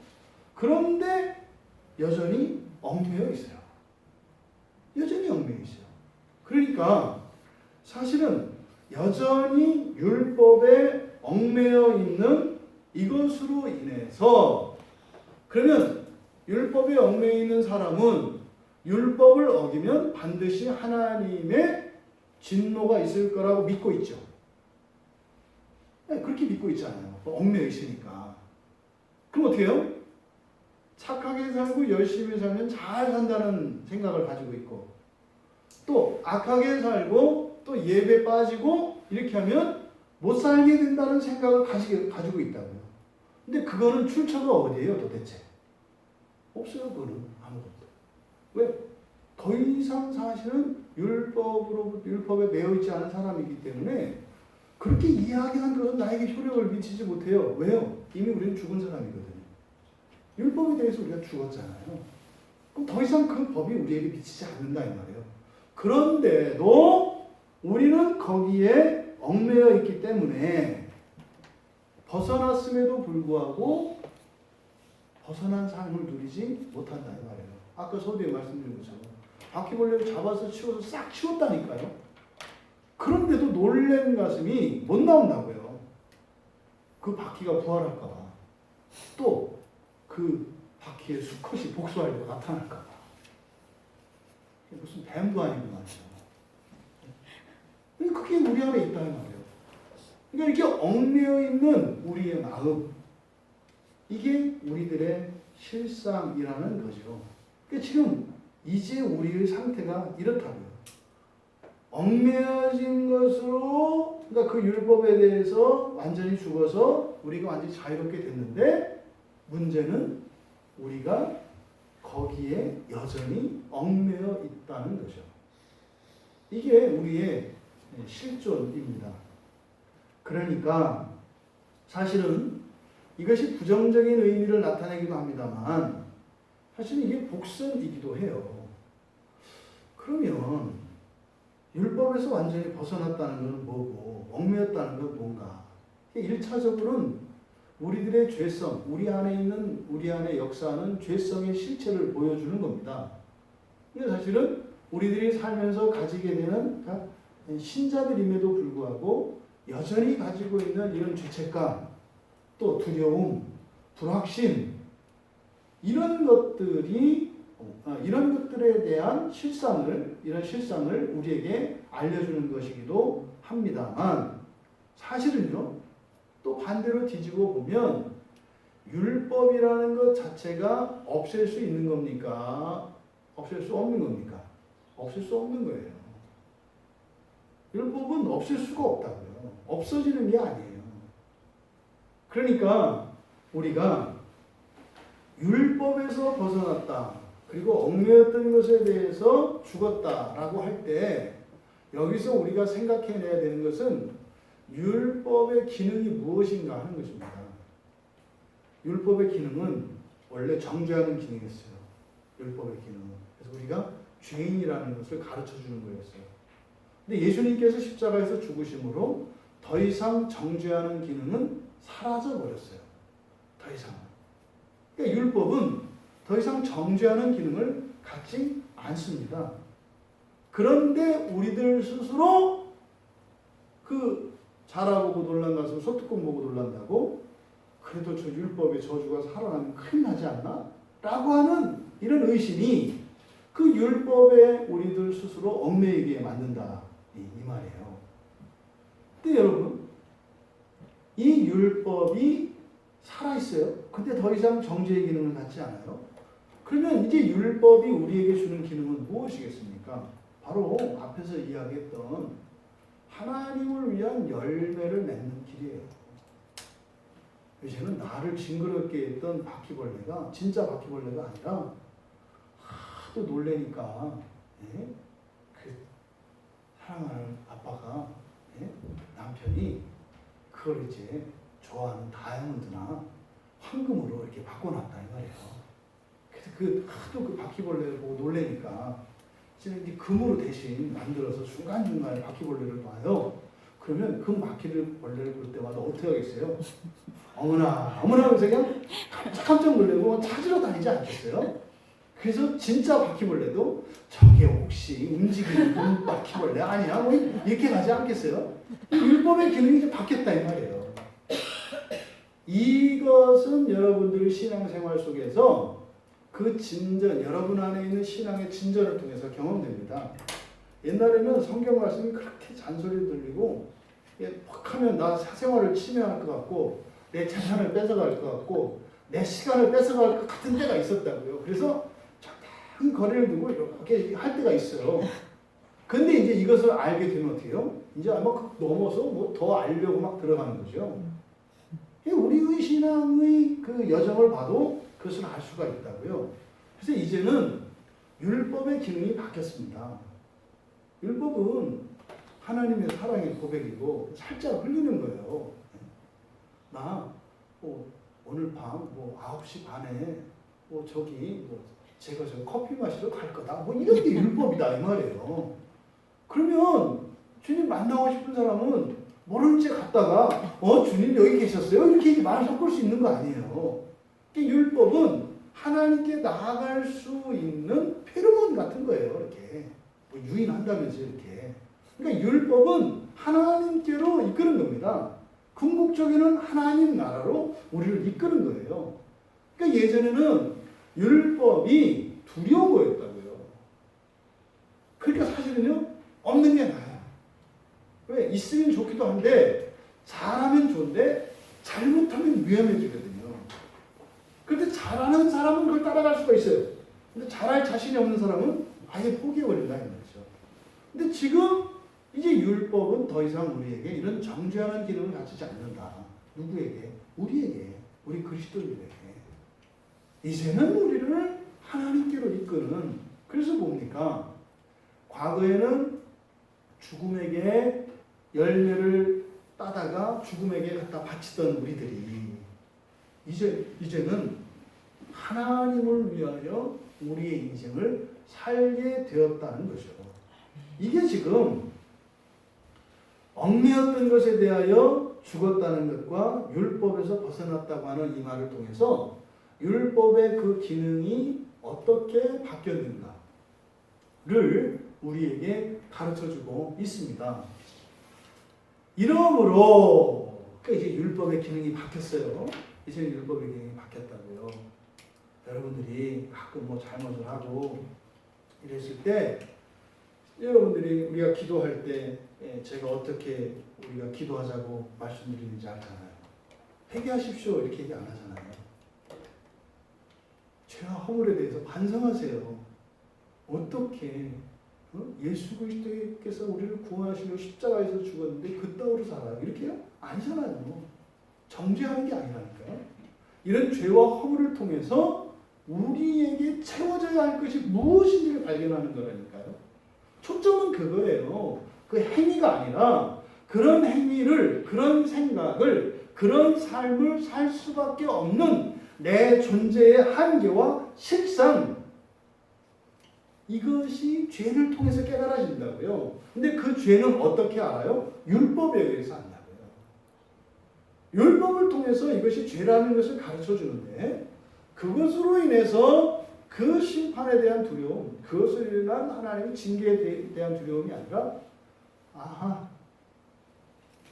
그런데 여전히 얽매여 있어요. 여전히 얽매여 있어요. 그러니까 사실은 여전히 율법에 얽매여 있는 이것으로 인해서 그러면 율법에 얽매여 있는 사람은 율법을 어기면 반드시 하나님의 진노가 있을 거라고 믿고 있죠. 네, 그렇게 믿고 있잖아요. 얽매여 있으니까. 그럼 어떻게 해요? 착하게 살고 열심히 살면 잘 산다는 생각을 가지고 있고, 또 악하게 살고 또 예배 빠지고 이렇게 하면 못 살게 된다는 생각을 가지고 있다고요. 근데 그거는 출처가 어디예요 도대체? 없어요. 그거는 아무것도. 왜? 더 이상 사실은 율법에 매여 있지 않은 사람이기 때문에 그렇게 이야기한 것은 나에게 효력을 미치지 못해요. 왜요? 이미 우리는 죽은 사람이거든요. 율법에 대해서 우리가 죽었잖아요. 그럼 더 이상 그 법이 우리에게 미치지 않는다 이 말이에요. 그런데도 우리는 거기에 얽매여 있기 때문에 벗어났음에도 불구하고 벗어난 삶을 누리지 못한다 이 말이에요. 아까 서두에 말씀드린 것처럼 바퀴벌레를 잡아서 치워서 싹 치웠다니까요. 그런데도 놀란 가슴이 못 나온다고요. 그 바퀴가 부활할까 봐. 또 그 바퀴의 수컷이 복수하려고 나타날까 봐. 무슨 뱀도 아니고 말이죠. 그게 우리 안에 있다 이 말이에요. 그러니까 이렇게 얽매여 있는 우리의 마음, 이게 우리들의 실상이라는 거죠. 그러니까 지금 이제 우리의 상태가 이렇다고요. 얽매여진 것으로, 그러니까 그 율법에 대해서 완전히 죽어서 우리가 완전히 자유롭게 됐는데, 문제는 우리가 거기에 여전히 얽매여 있다는 거죠. 이게 우리의 실존입니다. 그러니까 사실은 이것이 부정적인 의미를 나타내기도 합니다만 사실 이게 복선이기도 해요. 그러면 율법에서 완전히 벗어났다는 것은 뭐고 얽매였다는 건 뭔가? 1차적으로는 우리들의 죄성, 우리 안에 역사하는 죄성의 실체를 보여주는 겁니다. 근데 사실은 우리들이 살면서 가지게 되는 신자들임에도 불구하고 여전히 가지고 있는 이런 죄책감, 또 두려움, 불확신, 이런 것들에 대한 이런 실상을 우리에게 알려주는 것이기도 합니다만, 사실은요, 또 반대로 뒤집어 보면 율법이라는 것 자체가 없앨 수 있는 겁니까? 없앨 수 없는 겁니까? 없앨 수 없는 거예요. 율법은 없앨 수가 없다고요. 없어지는 게 아니에요. 그러니까 우리가 율법에서 벗어났다, 그리고 얽매였던 것에 대해서 죽었다라고 할 때 여기서 우리가 생각해내야 되는 것은 율법의 기능이 무엇인가 하는 것입니다. 율법의 기능은 원래 정죄하는 기능이었어요. 율법의 기능은. 그래서 우리가 죄인이라는 것을 가르쳐 주는 거였어요. 근데 예수님께서 십자가에서 죽으심으로 더 이상 정죄하는 기능은 사라져 버렸어요. 더 이상. 그러니까 율법은 더 이상 정죄하는 기능을 갖지 않습니다. 그런데 우리들 스스로 그 자라보고 놀란 가슴 소뚜껑 보고 놀란다고, 그래도 저 율법의 저주가 살아나면 큰일 나지 않나? 라고 하는 이런 의심이 그 율법에 우리들 스스로 얽매이게 만든다 이 말이에요. 근데 여러분, 이 율법이 살아있어요. 근데 더 이상 정죄의 기능을 갖지 않아요. 그러면 이제 율법이 우리에게 주는 기능은 무엇이겠습니까? 바로 앞에서 이야기했던 하나님을 위한 열매를 맺는 길이에요. 이제는 나를 징그럽게 했던 바퀴벌레가 진짜 바퀴벌레가 아니라 하도 놀래니까 그 사랑하는 아빠가 남편이 그걸 이제 좋아하는 다이아몬드나 황금으로 이렇게 바꿔놨다 이 말이에요. 그래서 하도 그 바퀴벌레를 보고 놀래니까 이제 금으로 대신 만들어서 중간중간에 바퀴벌레를 놔요. 그러면 그 바퀴벌레를 볼 때마다 어떻게 하겠어요? 어머나 하면서 그냥 깜짝 놀래고 찾으러 다니지 않겠어요? 그래서 진짜 바퀴벌레도 저게 혹시 움직이는 바퀴벌레 아니야? 뭐 이렇게 가지 않겠어요? 율법의 기능이 이제 바뀌었다 이 말이에요. 이것은 여러분들의 신앙생활 속에서 그 진전, 여러분 안에 있는 신앙의 진전을 통해서 경험됩니다. 옛날에는 성경 말씀이 그렇게 잔소리 들리고 팍 하면 나 사생활을 침해할 것 같고 내 재산을 뺏어갈 것 같고 내 시간을 뺏어갈 것 같은 때가 있었다고요. 그래서 적당히 거리를 두고 이렇게 할 때가 있어요. 근데 이제 이것을 알게 되면 어떻게 해요? 이제 아마 넘어서 뭐 더 알려고 막 들어가는 거죠. 우리의 신앙의 그 여정을 봐도 그것을 알 수가 있다고요. 그래서 이제는 율법의 기능이 바뀌었습니다. 율법은 하나님의 사랑의 고백이고 살짝 흘리는 거예요. 나 오늘 밤 9시 반에 저기 제가 저 커피 마시러 갈 거다. 이런 게 율법이다 이 말이에요. 그러면 주님 만나고 싶은 사람은 모르는 채 갔다가 주님 여기 계셨어요? 이렇게 말을 섞을 수 있는 거 아니에요. 율법은 하나님께 나아갈 수 있는 페로몬 같은 거예요. 이렇게 유인한다면서 이렇게. 그러니까 율법은 하나님께로 이끄는 겁니다. 궁극적으로는 하나님 나라로 우리를 이끄는 거예요. 그러니까 예전에는 율법이 두려운 거였다고요. 그러니까 사실은요, 없는 게 나아요. 왜? 있으면 좋기도 한데, 잘하면 좋은데, 잘못하면 위험해지거든요. 그런데 잘하는 사람은 그걸 따라갈 수가 있어요. 근데 잘할 자신이 없는 사람은 아예 포기해버린다, 이 말이죠. 근데 지금 이제 율법은 더 이상 우리에게 이런 정죄하는 기능을 갖추지 않는다. 누구에게? 우리에게. 우리 그리스도인에게. 이제는 우리를 하나님께로 이끄는, 그래서 뭡니까? 과거에는 죽음에게 열매를 따다가 죽음에게 갖다 바치던 우리들이 이제는 하나님을 위하여 우리의 인생을 살게 되었다는 거죠. 이게 지금 얽매였던 것에 대하여 죽었다는 것과 율법에서 벗어났다고 하는 이 말을 통해서 율법의 그 기능이 어떻게 바뀌었는가를 우리에게 가르쳐주고 있습니다. 이러므로 이제 율법의 기능이 바뀌었어요. 이제 율법의 기능이 바뀌었다고요. 여러분들이 가끔 잘못을 하고 이랬을 때 여러분들이 우리가 기도할 때 제가 어떻게 우리가 기도하자고 말씀드리는지 알잖아요. 회개하십시오 이렇게 얘기 안 하잖아요. 죄와 허물에 대해서 반성하세요. 어떻게 예수 그리스도께서 우리를 구원하시려 십자가에서 죽었는데 그따위로 살아요? 이렇게요? 아니잖아요. 정죄하는 게 아니라니까요. 이런 죄와 허물을 통해서 우리에게 채워져야 할 것이 무엇인지를 발견하는 거라니까요. 초점은 그거예요. 그 행위가 아니라 그런 행위를, 그런 생각을, 그런 삶을 살 수밖에 없는 내 존재의 한계와 실상, 이것이 죄를 통해서 깨달아진다고요. 근데 그 죄는 어떻게 알아요? 율법에 의해서 안다고요. 율법을 통해서 이것이 죄라는 것을 가르쳐 주는데 그것으로 인해서 그 심판에 대한 두려움, 그것으로 인한 하나님의 징계에 대한 두려움이 아니라 아하,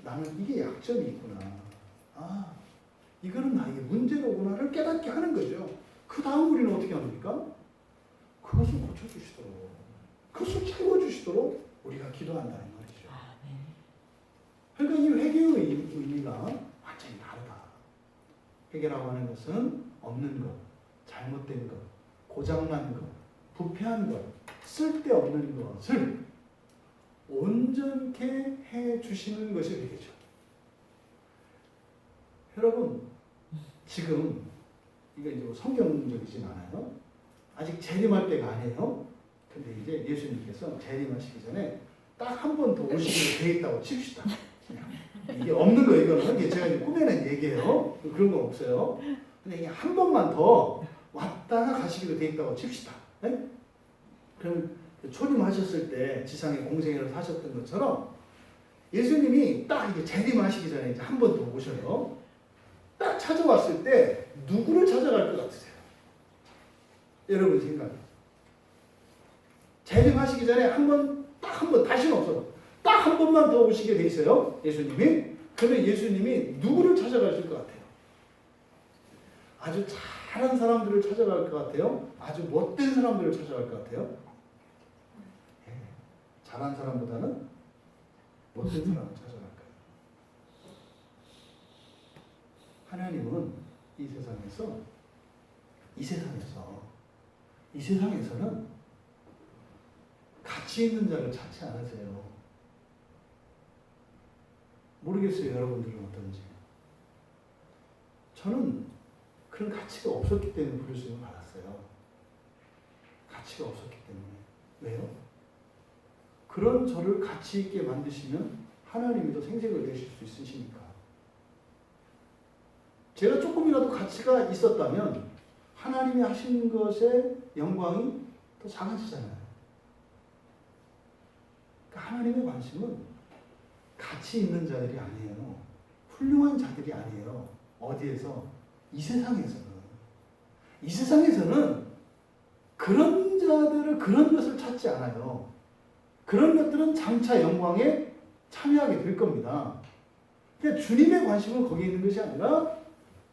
나는 이게 약점이 있구나. 이거는 나에게 문제로구나를 깨닫게 하는 거죠. 그 다음 우리는 어떻게 합니까? 그것을 고쳐주시도록, 그것을 채워주시도록 우리가 기도한다는 말이죠. 그러니까 이 회개의 의미가 완전히 다르다. 회개라고 하는 것은 없는 것, 잘못된 것, 고장난 것, 부패한 것, 쓸데없는 것을 온전케 해주시는 것이 회개죠. 여러분, 지금 이거 이제 성경적이진 않아요. 아직 재림할 때가 아니에요. 근데 이제 예수님께서 재림하시기 전에 딱 한 번 더 오시기로 돼 있다고 칩시다. 이게 없는 거 이거는 이게 제가 꾸며낸 얘기예요. 그런 건 없어요. 근데 이게 한 번만 더 왔다가 가시기로 돼 있다고 칩시다. 네? 그럼 초림하셨을 때 지상에 공생애를 사셨던 것처럼 예수님이 딱 이게 재림하시기 전에 이제 한 번 더 오셔요. 딱 찾아왔을 때 누구를 찾아갈 것 같으세요? 여러분 생각에. 재림하시기 전에 딱 한 번 다시는 없어. 딱 한 번만 더 오시게 돼 있어요. 예수님이. 그러면 예수님이 누구를 찾아가실 것 같아요? 아주 잘한 사람들을 찾아갈 것 같아요? 아주 못된 사람들을 찾아갈 것 같아요? 잘한 사람보다는 못된 사람을 찾아갈 거예요. 하나님은 이 세상에서는 가치 있는 자를 찾지 않으세요. 모르겠어요, 여러분들은 어떤지. 저는 그런 가치가 없었기 때문에 부르심을 받았어요. 가치가 없었기 때문에. 왜요? 그런 저를 가치 있게 만드시면 하나님이 더 생색을 내실 수 있으시니까. 제가 조금이라도 가치가 있었다면 하나님이 하신 것의 영광이 더 작아지잖아요. 그러니까 하나님의 관심은 가치 있는 자들이 아니에요. 훌륭한 자들이 아니에요. 어디에서? 이 세상에서는 그런 자들을, 그런 것을 찾지 않아요. 그런 것들은 장차 영광에 참여하게 될 겁니다. 그러니까 주님의 관심은 거기에 있는 것이 아니라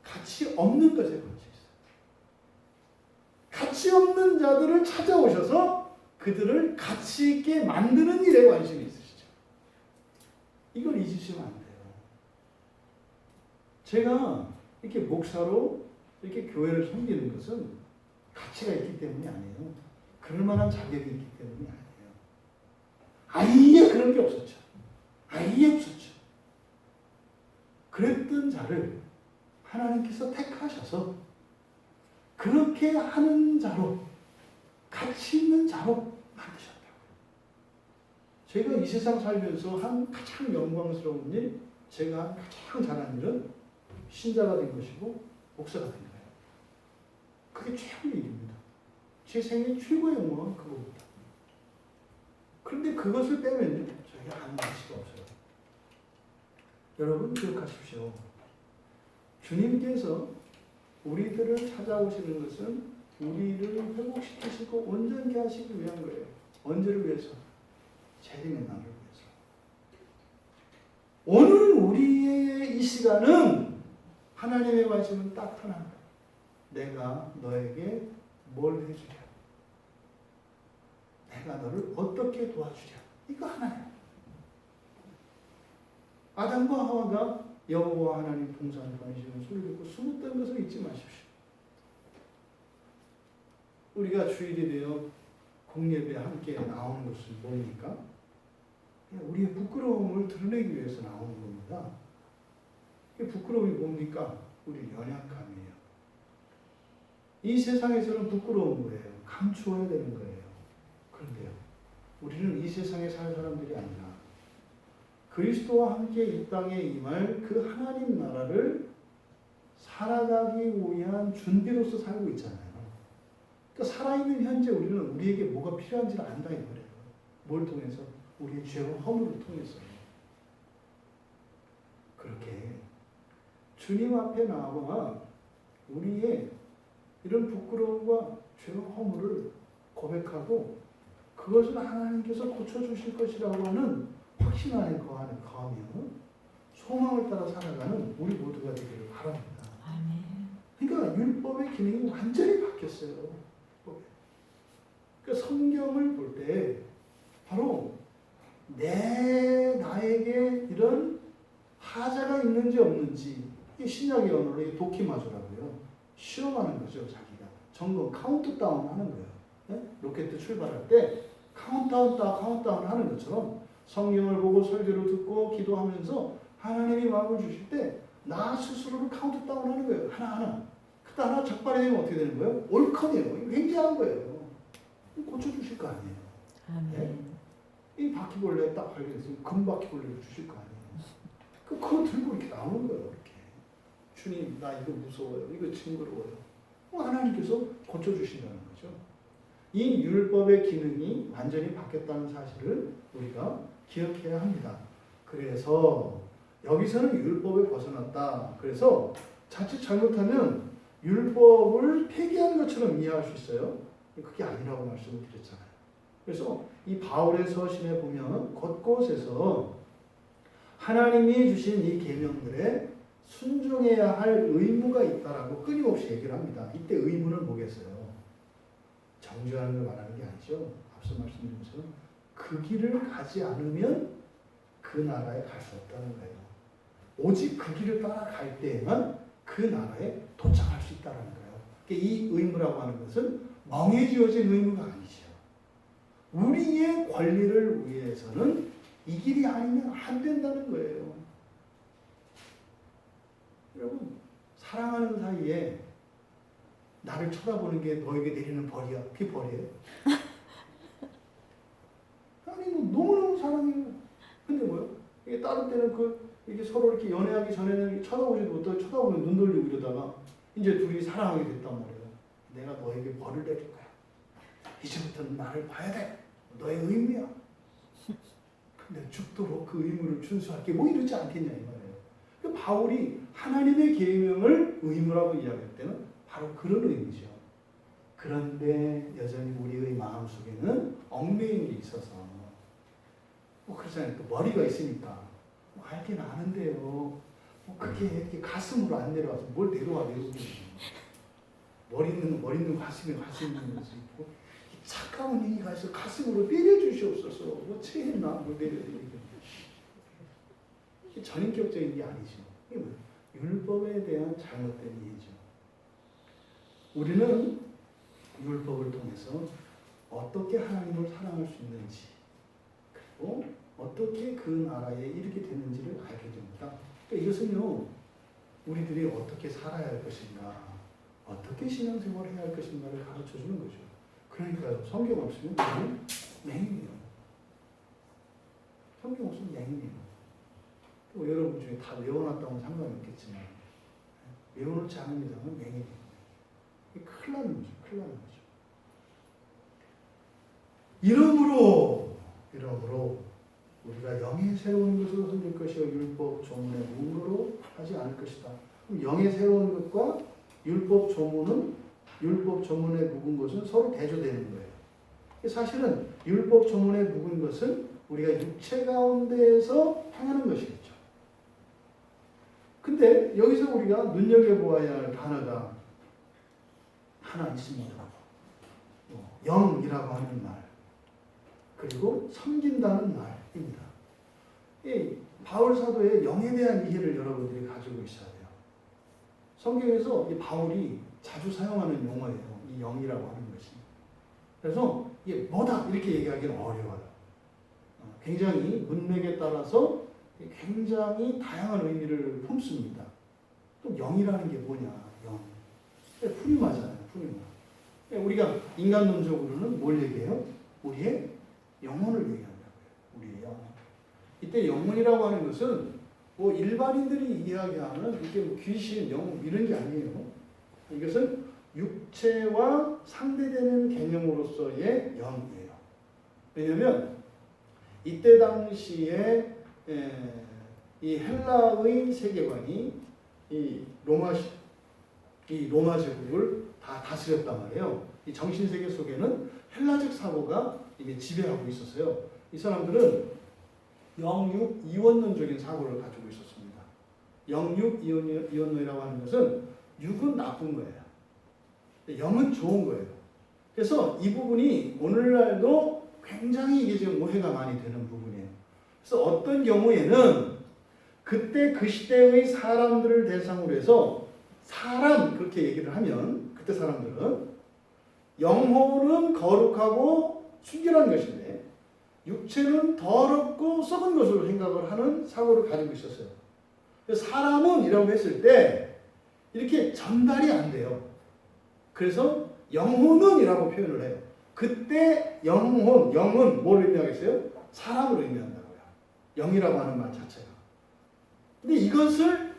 가치 없는 것에 관심이 있어요. 가치 없는 자들을 찾아오셔서 그들을 가치 있게 만드는 일에 관심이 있으시죠. 이걸 잊으시면 안 돼요. 제가 이렇게 목사로 이렇게 교회를 섬기는 것은 가치가 있기 때문이 아니에요. 그럴 만한 자격이 있기 때문이 아니에요. 아예 그런 게 없었죠. 아예 없었죠. 그랬던 자를 하나님께서 택하셔서 그렇게 하는 자로, 가치 있는 자로 만드셨다고요. 제가 이 세상 살면서 한 가장 영광스러운 일, 제가 가장 잘한 일은 신자가 된 것이고 목사가 된 거예요. 그게 최고의 일입니다. 제 생애 최고의 영광은 그겁니다. 그런데 그것을 빼면요, 저희가 아무 가치가 없어요. 여러분 기억하십시오. 주님께서 우리들을 찾아오시는 것은 우리를 회복시키시고 온전케 하시기 위한 거예요. 언제를 위해서? 재림의 날을 위해서. 오늘 우리의 이 시간은 하나님의 관심은 딱 하나입니다. 내가 너에게 뭘 해주랴? 내가 너를 어떻게 도와주랴? 이거 하나예요. 아담과 하와가 여호와 하나님 동산에 다니시는 소리 듣고 숨었던 것을 잊지 마십시오. 우리가 주일이 되어 공예배에 함께 나오는 것은 뭡니까? 우리의 부끄러움을 드러내기 위해서 나오는 겁니다. 부끄러움이 뭡니까? 우리 연약함이에요. 이 세상에서는 부끄러운 거예요. 감추어야 되는 거예요. 그런데요, 우리는 이 세상에 살 사람들이 아니라 그리스도와 함께 이 땅에 임할 그 하나님 나라를 살아가기 위한 준비로서 살고 있잖아요. 그러니까 살아있는 현재 우리는 우리에게 뭐가 필요한지를 안다 이거예요. 뭘 통해서? 우리의 죄와 허물을 통해서요. 그렇게 주님 앞에 나와 우리의 이런 부끄러움과 죄와 허물을 고백하고 그것을 하나님께서 고쳐주실 것이라고 하는 확신 안에 거하며 소망을 따라 살아가는 우리 모두가 되기를 바랍니다. 그러니까 율법의 기능이 완전히 바뀌었어요. 그러니까 성경을 볼 때 바로 나에게 이런 하자가 있는지 없는지, 이 신약의 언어로 이 도키마조라고요. 실험하는 거죠. 자기가 점검, 카운트다운 하는 거예요. 네? 로켓 출발할 때 카운트다운 하는 것처럼 성경을 보고 설교를 듣고 기도하면서 하나님이 마음을 주실 때 나 스스로를 카운트다운 하는 거예요. 하나하나. 그때 하나 적발이 되면 어떻게 되는 거예요? 올컨이에요. 굉장한 거예요. 고쳐주실 거 아니에요. 네? 이 바퀴벌레 딱 발견했으면 금바퀴벌레를 주실 거 아니에요. 그거 들고 이렇게 나오는 거예요. 이렇게. 주님, 나 이거 무서워요. 이거 징그러워요. 하나님께서 고쳐주신다는 거죠. 이 율법의 기능이 완전히 바뀌었다는 사실을 우리가 기억해야 합니다. 그래서 여기서는 율법에 벗어났다. 그래서 자칫 잘못하면 율법을 폐기한 것처럼 이해할 수 있어요. 그게 아니라고 말씀을 드렸잖아요. 그래서 이 바울의 서신에 보면 곳곳에서 하나님이 주신 이 계명들에 순종해야 할 의무가 있다라고 끊임없이 얘기를 합니다. 이때 의무는 뭐겠어요? 정죄하는 걸 말하는 게 아니죠. 앞서 말씀드린 것처럼 그 길을 가지 않으면 그 나라에 갈 수 없다는 거예요. 오직 그 길을 따라갈 때에만 그 나라에 도착할 수 있다는 거예요. 이 의무라고 하는 것은 멍해지어진 의무가 아니죠. 우리의 권리를 위해서는 이 길이 아니면 안 된다는 거예요. 여러분, 사랑하는 사이에 나를 쳐다보는 게 너에게 내리는 벌이야. 그게 벌이에요? 아니, 뭐 너무너무 사랑해요. 근데 뭐요? 이게 다른 때는 이게 서로 이렇게 연애하기 전에는 쳐다보지도 못하고 쳐다보면 눈 돌리고 이러다가 이제 둘이 사랑하게 됐단 말이에요. 내가 너에게 벌을 내릴 거야. 이제부터는 나를 봐야 돼. 너의 의무야. 근데 죽도록 그 의무를 준수할게. 뭐 이러지 않겠냐 이 말이에요. 그 바울이 하나님의 계명을 의무라고 이야기할 때는 바로 그런 의미죠. 그런데 여전히 우리의 마음속에는 얽매인 게 있어서 그렇잖아요. 또 머리가 있으니까 알긴 아는데요. 그게 이렇게 가슴으로 안 내려와서 뭘 내려오고 머리 있는 가슴에 있는 것이 있고 차가운 힘이 가서 가슴으로 내려주시옵소서. 뭐 체했나 뭐 내려드리고 이게 전인격적인 게 아니죠. 이게 뭐 율법에 대한 잘못된 이해죠. 우리는 율법을 통해서 어떻게 하나님을 사랑할 수 있는지 그리고 어떻게 그 나라에 이르게 되는지를 알게 됩니다. 그러니까 이것은요, 우리들이 어떻게 살아야 할 것인가, 어떻게 신앙생활을 해야 할 것인가를 가르쳐 주는 거죠. 그러니까요, 성경 없으면 우리는 맹이에요. 성경 없으면 맹이에요. 또 여러분 중에 다 외워놨다면 상관이 없겠지만, 외워놓지 않은 이상은 맹이에요. 이게 큰일 나는 거죠. 큰일 나는 거죠. 이러므로 우리가 영의 새로운 것으로 섬길 것이요 율법 조문의 묵으로 하지 않을 것이다. 그럼 영의 새로운 것과 율법 조문의 묵은 것은 서로 대조되는 거예요. 사실은 율법 조문의 묵은 것은 우리가 육체 가운데에서 행하는 것이겠죠. 근데 여기서 우리가 눈여겨보아야 할 단어가 하나 있습니다. 영이라고 하는 말, 그리고 섬긴다는 말입니다. 이 바울 사도의 영에 대한 이해를 여러분들이 가지고 있어야 돼요. 성경에서 이 바울이 자주 사용하는 용어예요. 이 영이라고 하는 것이. 그래서 이게 뭐다 이렇게 얘기하기는 어려워요. 굉장히 문맥에 따라서 굉장히 다양한 의미를 품습니다. 또 영이라는 게 뭐냐? 영. 푸리마잖아요. 푸리마. 우리가 인간론적으로는 뭘 얘기해요? 우리의 영혼을 얘기한다고요. 우리의 영혼. 이때 영혼이라고 하는 것은 뭐 일반인들이 이야기하는 이게 뭐 귀신, 영혼 이런 게 아니에요. 이것은 육체와 상대되는 개념으로서의 영이에요. 왜냐하면 이때 당시에 이 헬라의 세계관이 이 로마 제국을 다 다스렸단 말이에요. 이 정신세계 속에는 헬라적 사고가 이게 지배하고 있었어요. 이 사람들은 영육 이원론적인 사고를 가지고 있었습니다. 영육 이원론이라고 하는 것은 육은 나쁜 거예요. 영은 좋은 거예요. 그래서 이 부분이 오늘날도 굉장히 이게 지금 오해가 많이 되는 부분이에요. 그래서 어떤 경우에는 그때 그 시대의 사람들을 대상으로 해서 사람 그렇게 얘기를 하면 그때 사람들은 영혼은 거룩하고 순결한 것인데 육체는 더럽고 썩은 것으로 생각을 하는 사고를 가지고 있었어요. 사람은 이라고 했을 때 이렇게 전달이 안 돼요. 그래서 영혼은 이라고 표현을 해요. 그때 영은 뭘 의미하겠어요? 사람을 의미한다고요. 영이라고 하는 말 자체가. 근데 이것을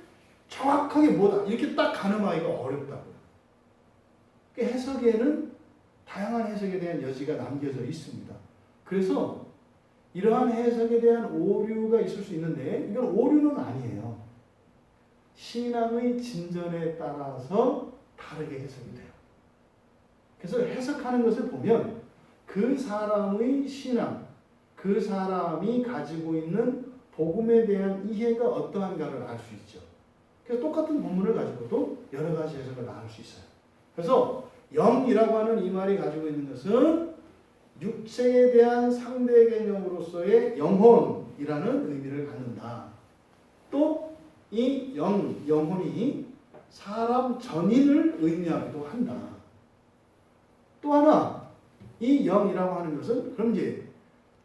정확하게 뭐다 이렇게 딱 가늠하기가 어렵다고요. 그 해석에는 다양한 해석에 대한 여지가 남겨져 있습니다. 그래서 이러한 해석에 대한 오류가 있을 수 있는데 이건 오류는 아니에요. 신앙의 진전에 따라서 다르게 해석이 돼요. 그래서 해석하는 것을 보면 그 사람의 신앙, 그 사람이 가지고 있는 복음에 대한 이해가 어떠한가를 알 수 있죠. 그래서 똑같은 본문을 가지고도 여러 가지 해석을 나눌 수 있어요. 그래서 영이라고 하는 이 말이 가지고 있는 것은 육체에 대한 상대 개념으로서의 영혼이라는 의미를 갖는다. 또 이 영혼이 사람 전인을 의미하기도 한다. 또 하나 이 영이라고 하는 것은 그럼 이제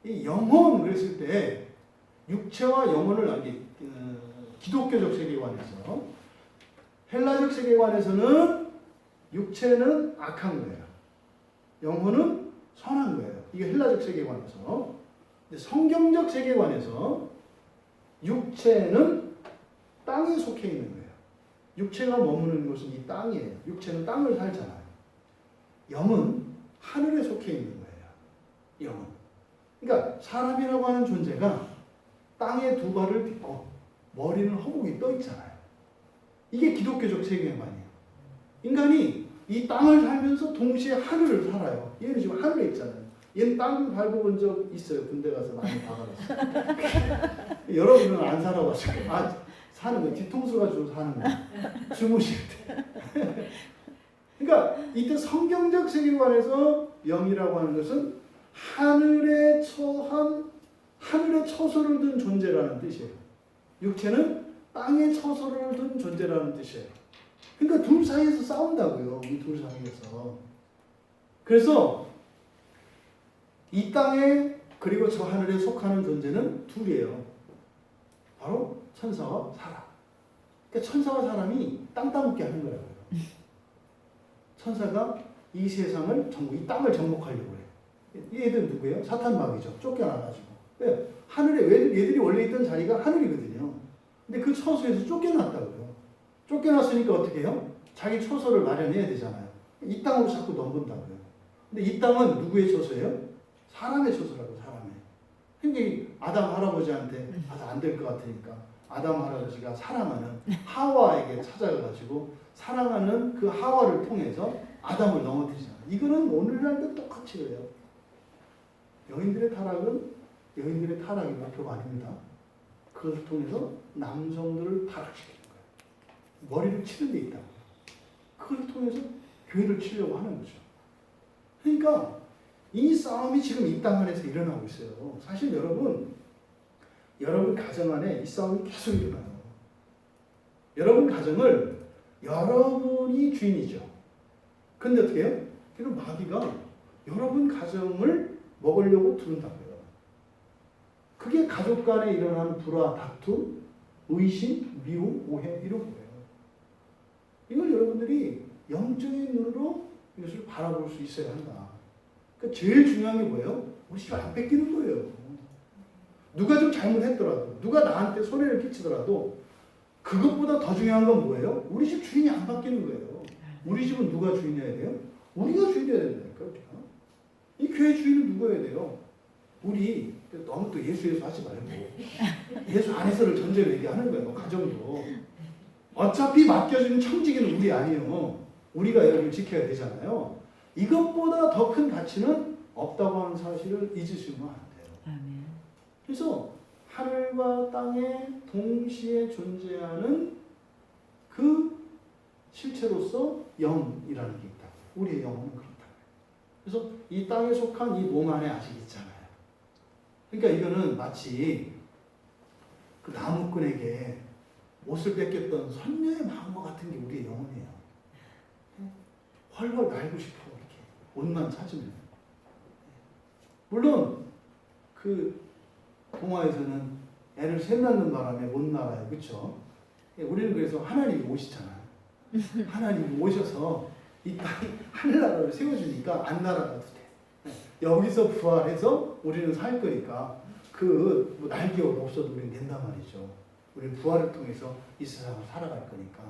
이 영혼 그랬을 때 육체와 영혼을 기독교적 세계관에서 헬라적 세계관에서는 육체는 악한 거예요. 영혼은 선한 거예요. 이게 헬라적 세계관에서. 성경적 세계관에서 육체는 땅에 속해 있는 거예요. 육체가 머무는 곳은 이 땅이에요. 육체는 땅을 살잖아요. 영은 하늘에 속해 있는 거예요. 영은. 그러니까 사람이라고 하는 존재가 땅에 두 발을 딛고 머리는 허공에 떠 있잖아요. 이게 기독교적 세계관이에요. 인간이 이 땅을 살면서 동시에 하늘을 살아요. 얘는 지금 하늘에 있잖아요. 얘는 땅 밟아본 적 있어요. 군대 가서 많이 박아놨어요. 여러분은 안 살아봤을 거예요. 사는 거 뒤통수 가지고 사는 거. 주무실 때. 그러니까 이때 성경적 세계관에서 영이라고 하는 것은 하늘에 처소를 둔 존재라는 뜻이에요. 육체는 땅에 처소를 둔 존재라는 뜻이에요. 그러니까 둘 사이에서 싸운다고요. 이 둘 사이에서. 그래서 이 땅에 그리고 저 하늘에 속하는 존재는 둘이에요. 바로 천사와 사람. 그러니까 천사와 사람이 땅 따먹게 하는 거라고요. 천사가 이 세상을 이 땅을 정복하려고 해요. 얘들 누구예요? 사탄마귀죠. 쫓겨나가지고. 왜? 하늘에 얘들이 원래 있던 자리가 하늘이거든요. 근데 그 처소에서 쫓겨났다고요. 쫓겨났으니까 어떻게 해요? 자기 처소를 마련해야 되잖아요. 이 땅으로 자꾸 넘본다고요. 근데 이 땅은 누구의 처소예요? 사람의 처소라고, 사람의. 그러니까 아담 할아버지한테 안 될 것 같으니까 아담 할아버지가 사랑하는 하와에게 찾아가가지고 사랑하는 그 하와를 통해서 아담을 넘어뜨리잖아요. 이거는 오늘날도 똑같이 그래요. 여인들의 타락이 목표가 아닙니다. 그것을 통해서 남성들을 타락시키는 거예요. 머리를 치는 데 있다고. 그걸 통해서 교회를 치려고 하는 거죠. 그러니까 이 싸움이 지금 이 땅 안에서 일어나고 있어요. 사실 여러분 가정 안에 이 싸움이 계속 일어나요. 여러분 가정을 여러분이 주인이죠. 근데 어떻게 해요? 그럼 마귀가 여러분 가정을 먹으려고 들은다고요. 그게 가족 간에 일어나는 불화, 다툼, 의심, 미움, 오해 이런 거예요. 이걸 여러분들이 영적인 눈으로 이것을 바라볼 수 있어야 한다. 그러니까 제일 중요한 게 뭐예요? 우리 집 안 뺏기는 거예요. 누가 좀 잘못했더라도, 누가 나한테 손해를 끼치더라도 그것보다 더 중요한 건 뭐예요? 우리 집 주인이 안 바뀌는 거예요. 우리 집은 누가 주인이어야 돼요? 우리가 주인이어야 된다니까요. 이 교회 주인은 누구여야 돼요? 우리 너무 또 예수 하지 말고 예수 안에서를 전제로 얘기하는 거예요. 가정도. 어차피 맡겨주는 청지기는 우리 아니에요. 우리가 여기를 지켜야 되잖아요. 이것보다 더 큰 가치는 없다고 하는 사실을 잊으시면 안 돼요. 아멘. 그래서 하늘과 땅에 동시에 존재하는 그 실체로서 영이라는 게 있다. 우리의 영혼은 그렇다. 그래서 이 땅에 속한 이 몸 안에 아직 있잖아요. 그러니까 이거는 마치 그 나무꾼에게 옷을 뺏겼던 선녀의 마음과 같은 게 우리의 영혼이에요. 훨훨 날고 싶어 이렇게 옷만 찾으면. 물론 그 동화에서는 애를 셋 낳는 바람에 못 날아요, 그렇죠? 우리는 그래서 하나님이 오시잖아요. 하나님이 오셔서 이 땅 하늘나라를 세워주니까 안 날아가도 돼. 여기서 부활해서 우리는 살 거니까 그 날개가 없어도 우리는 된단 말이죠. 우리는 부활을 통해서 이 세상을 살아갈 거니까.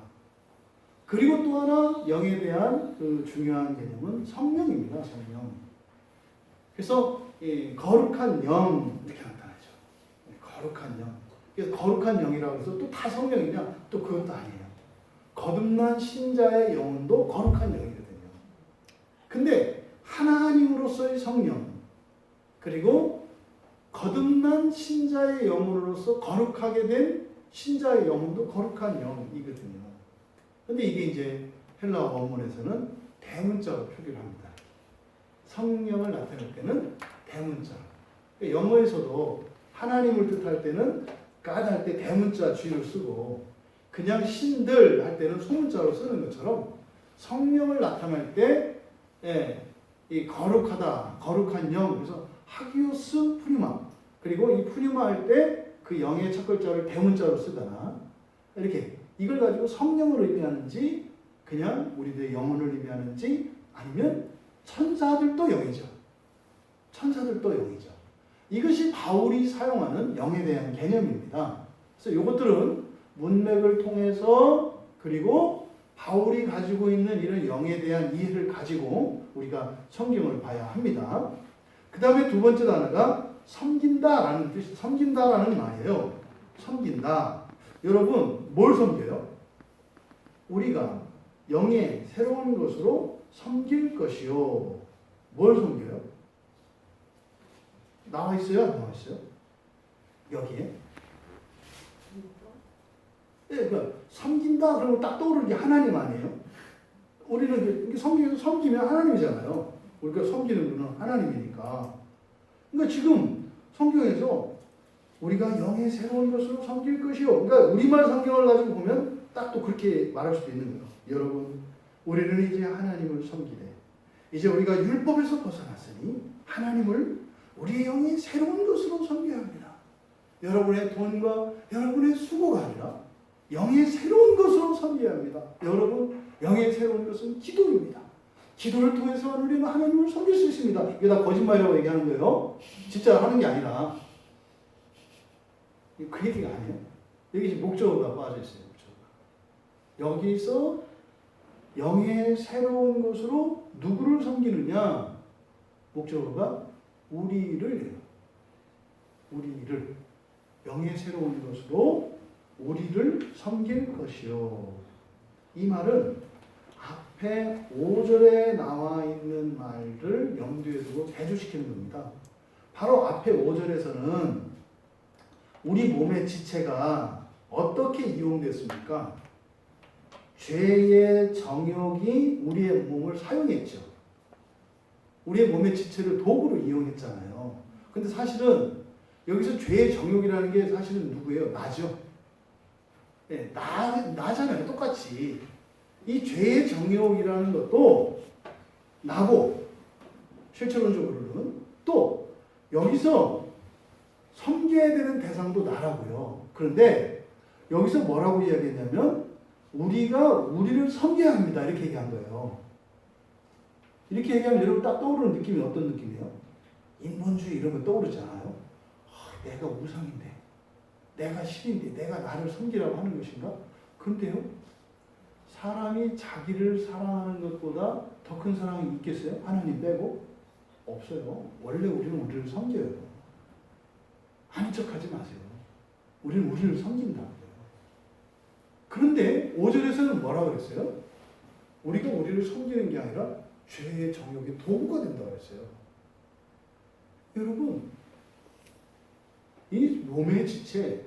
그리고 또 하나 영에 대한 그 중요한 개념은 성령입니다. 성령. 그래서 거룩한 영 이렇게 나타나죠. 거룩한 영. 그래서 거룩한 영이라고 해서 또 다 성령이냐? 또 그것도 아니에요. 거듭난 신자의 영혼도 거룩한 영이거든요. 근데 하나님으로서의 성령 그리고 거듭난 신자의 영혼으로서 거룩하게 된 신자의 영혼도 거룩한 영이거든요. 근데 이게 이제 헬라어 원문에서는 대문자로 표기를 합니다. 성령을 나타낼 때는 대문자. 영어에서도 하나님을 뜻할 때는 God 할 때 대문자 G를 쓰고 그냥 신들 할 때는 소문자로 쓰는 것처럼 성령을 나타낼 때 이 거룩하다, 거룩한 영, 그래서 하기오스 푸뉴마, 그리고 이 푸뉴마 할 때 그 영의 첫 글자를 대문자로 쓰거나 이렇게 이걸 가지고 성령을 의미하는지 그냥 우리들의 영혼을 의미하는지 아니면 천사들도 영이죠. 천사들도 영이죠. 이것이 바울이 사용하는 영에 대한 개념입니다. 그래서 이것들은 문맥을 통해서 그리고 바울이 가지고 있는 이런 영에 대한 이해를 가지고 우리가 성경을 봐야 합니다. 그 다음에 두 번째 단어가 섬긴다라는 뜻이 섬긴다라는 말이에요. 섬긴다. 여러분 뭘 섬겨요? 우리가 영의 새로운 것으로 섬길 것이요. 뭘 섬겨요? 나와 있어요? 안 나와 있어요? 여기에? 그러니까 섬긴다 그러면 딱 떠오르는 게 하나님 아니에요? 우리는 섬기면 하나님이잖아요. 우리가 섬기는 분은 하나님이니까. 그러니까 지금 성경에서 우리가 영의 새로운 것으로 섬길 것이요. 그러니까 우리말 성경을 가지고 보면 딱 또 그렇게 말할 수도 있는 거예요. 여러분, 우리는 이제 하나님을 섬기되 이제 우리가 율법에서 벗어났으니 하나님을 우리의 영의 새로운 것으로 섬겨야 합니다. 여러분의 돈과 여러분의 수고가 아니라 영의 새로운 것으로 섬겨야 합니다. 여러분, 영의 새로운 것은 기도입니다. 기도를 통해서 우리는 하나님을 섬길 수 있습니다. 이게 다 거짓말이라고 얘기하는 거예요. 진짜 하는 게 아니라. 그 얘기가 아니에요. 여기 지금 목적어가 빠져 있어요. 목적어가. 여기서 영의 새로운 것으로 누구를 섬기느냐? 목적어가 우리를 영의 새로운 것으로 우리를 섬길 것이요. 이 말은 앞에 5절에 나와 있는 말을 염두에 두고 대조시키는 겁니다. 바로 앞에 5절에서는 우리 몸의 지체가 어떻게 이용됐습니까? 죄의 정욕이 우리의 몸을 사용했죠. 우리의 몸의 지체를 도구로 이용했잖아요. 근데 사실은 여기서 죄의 정욕이라는 게 사실은 누구예요? 나죠. 네, 나잖아요. 똑같이. 이 죄의 정욕이라는 것도 나고, 실체론적으로는 또 여기서 섬겨야 되는 대상도 나라고요. 그런데 여기서 뭐라고 이야기했냐면 우리가 우리를 섬겨야 합니다. 이렇게 얘기한 거예요. 이렇게 얘기하면 여러분 딱 떠오르는 느낌이 어떤 느낌이에요? 인본주의 이런 거 떠오르잖아요. 내가 우상인데, 내가 신인데, 내가 나를 섬기라고 하는 것인가? 그런데요, 사람이 자기를 사랑하는 것보다 더 큰 사랑이 있겠어요? 하나님 빼고? 없어요. 원래 우리는 우리를 섬겨요. 아닌 척하지 마세요. 우리는 우리를 섬긴다고요. 그런데 5절에서는 뭐라 그랬어요? 우리가 우리를 섬기는 게 아니라 죄의 정욕의 도구가 된다고 했어요. 여러분, 이 몸의 지체를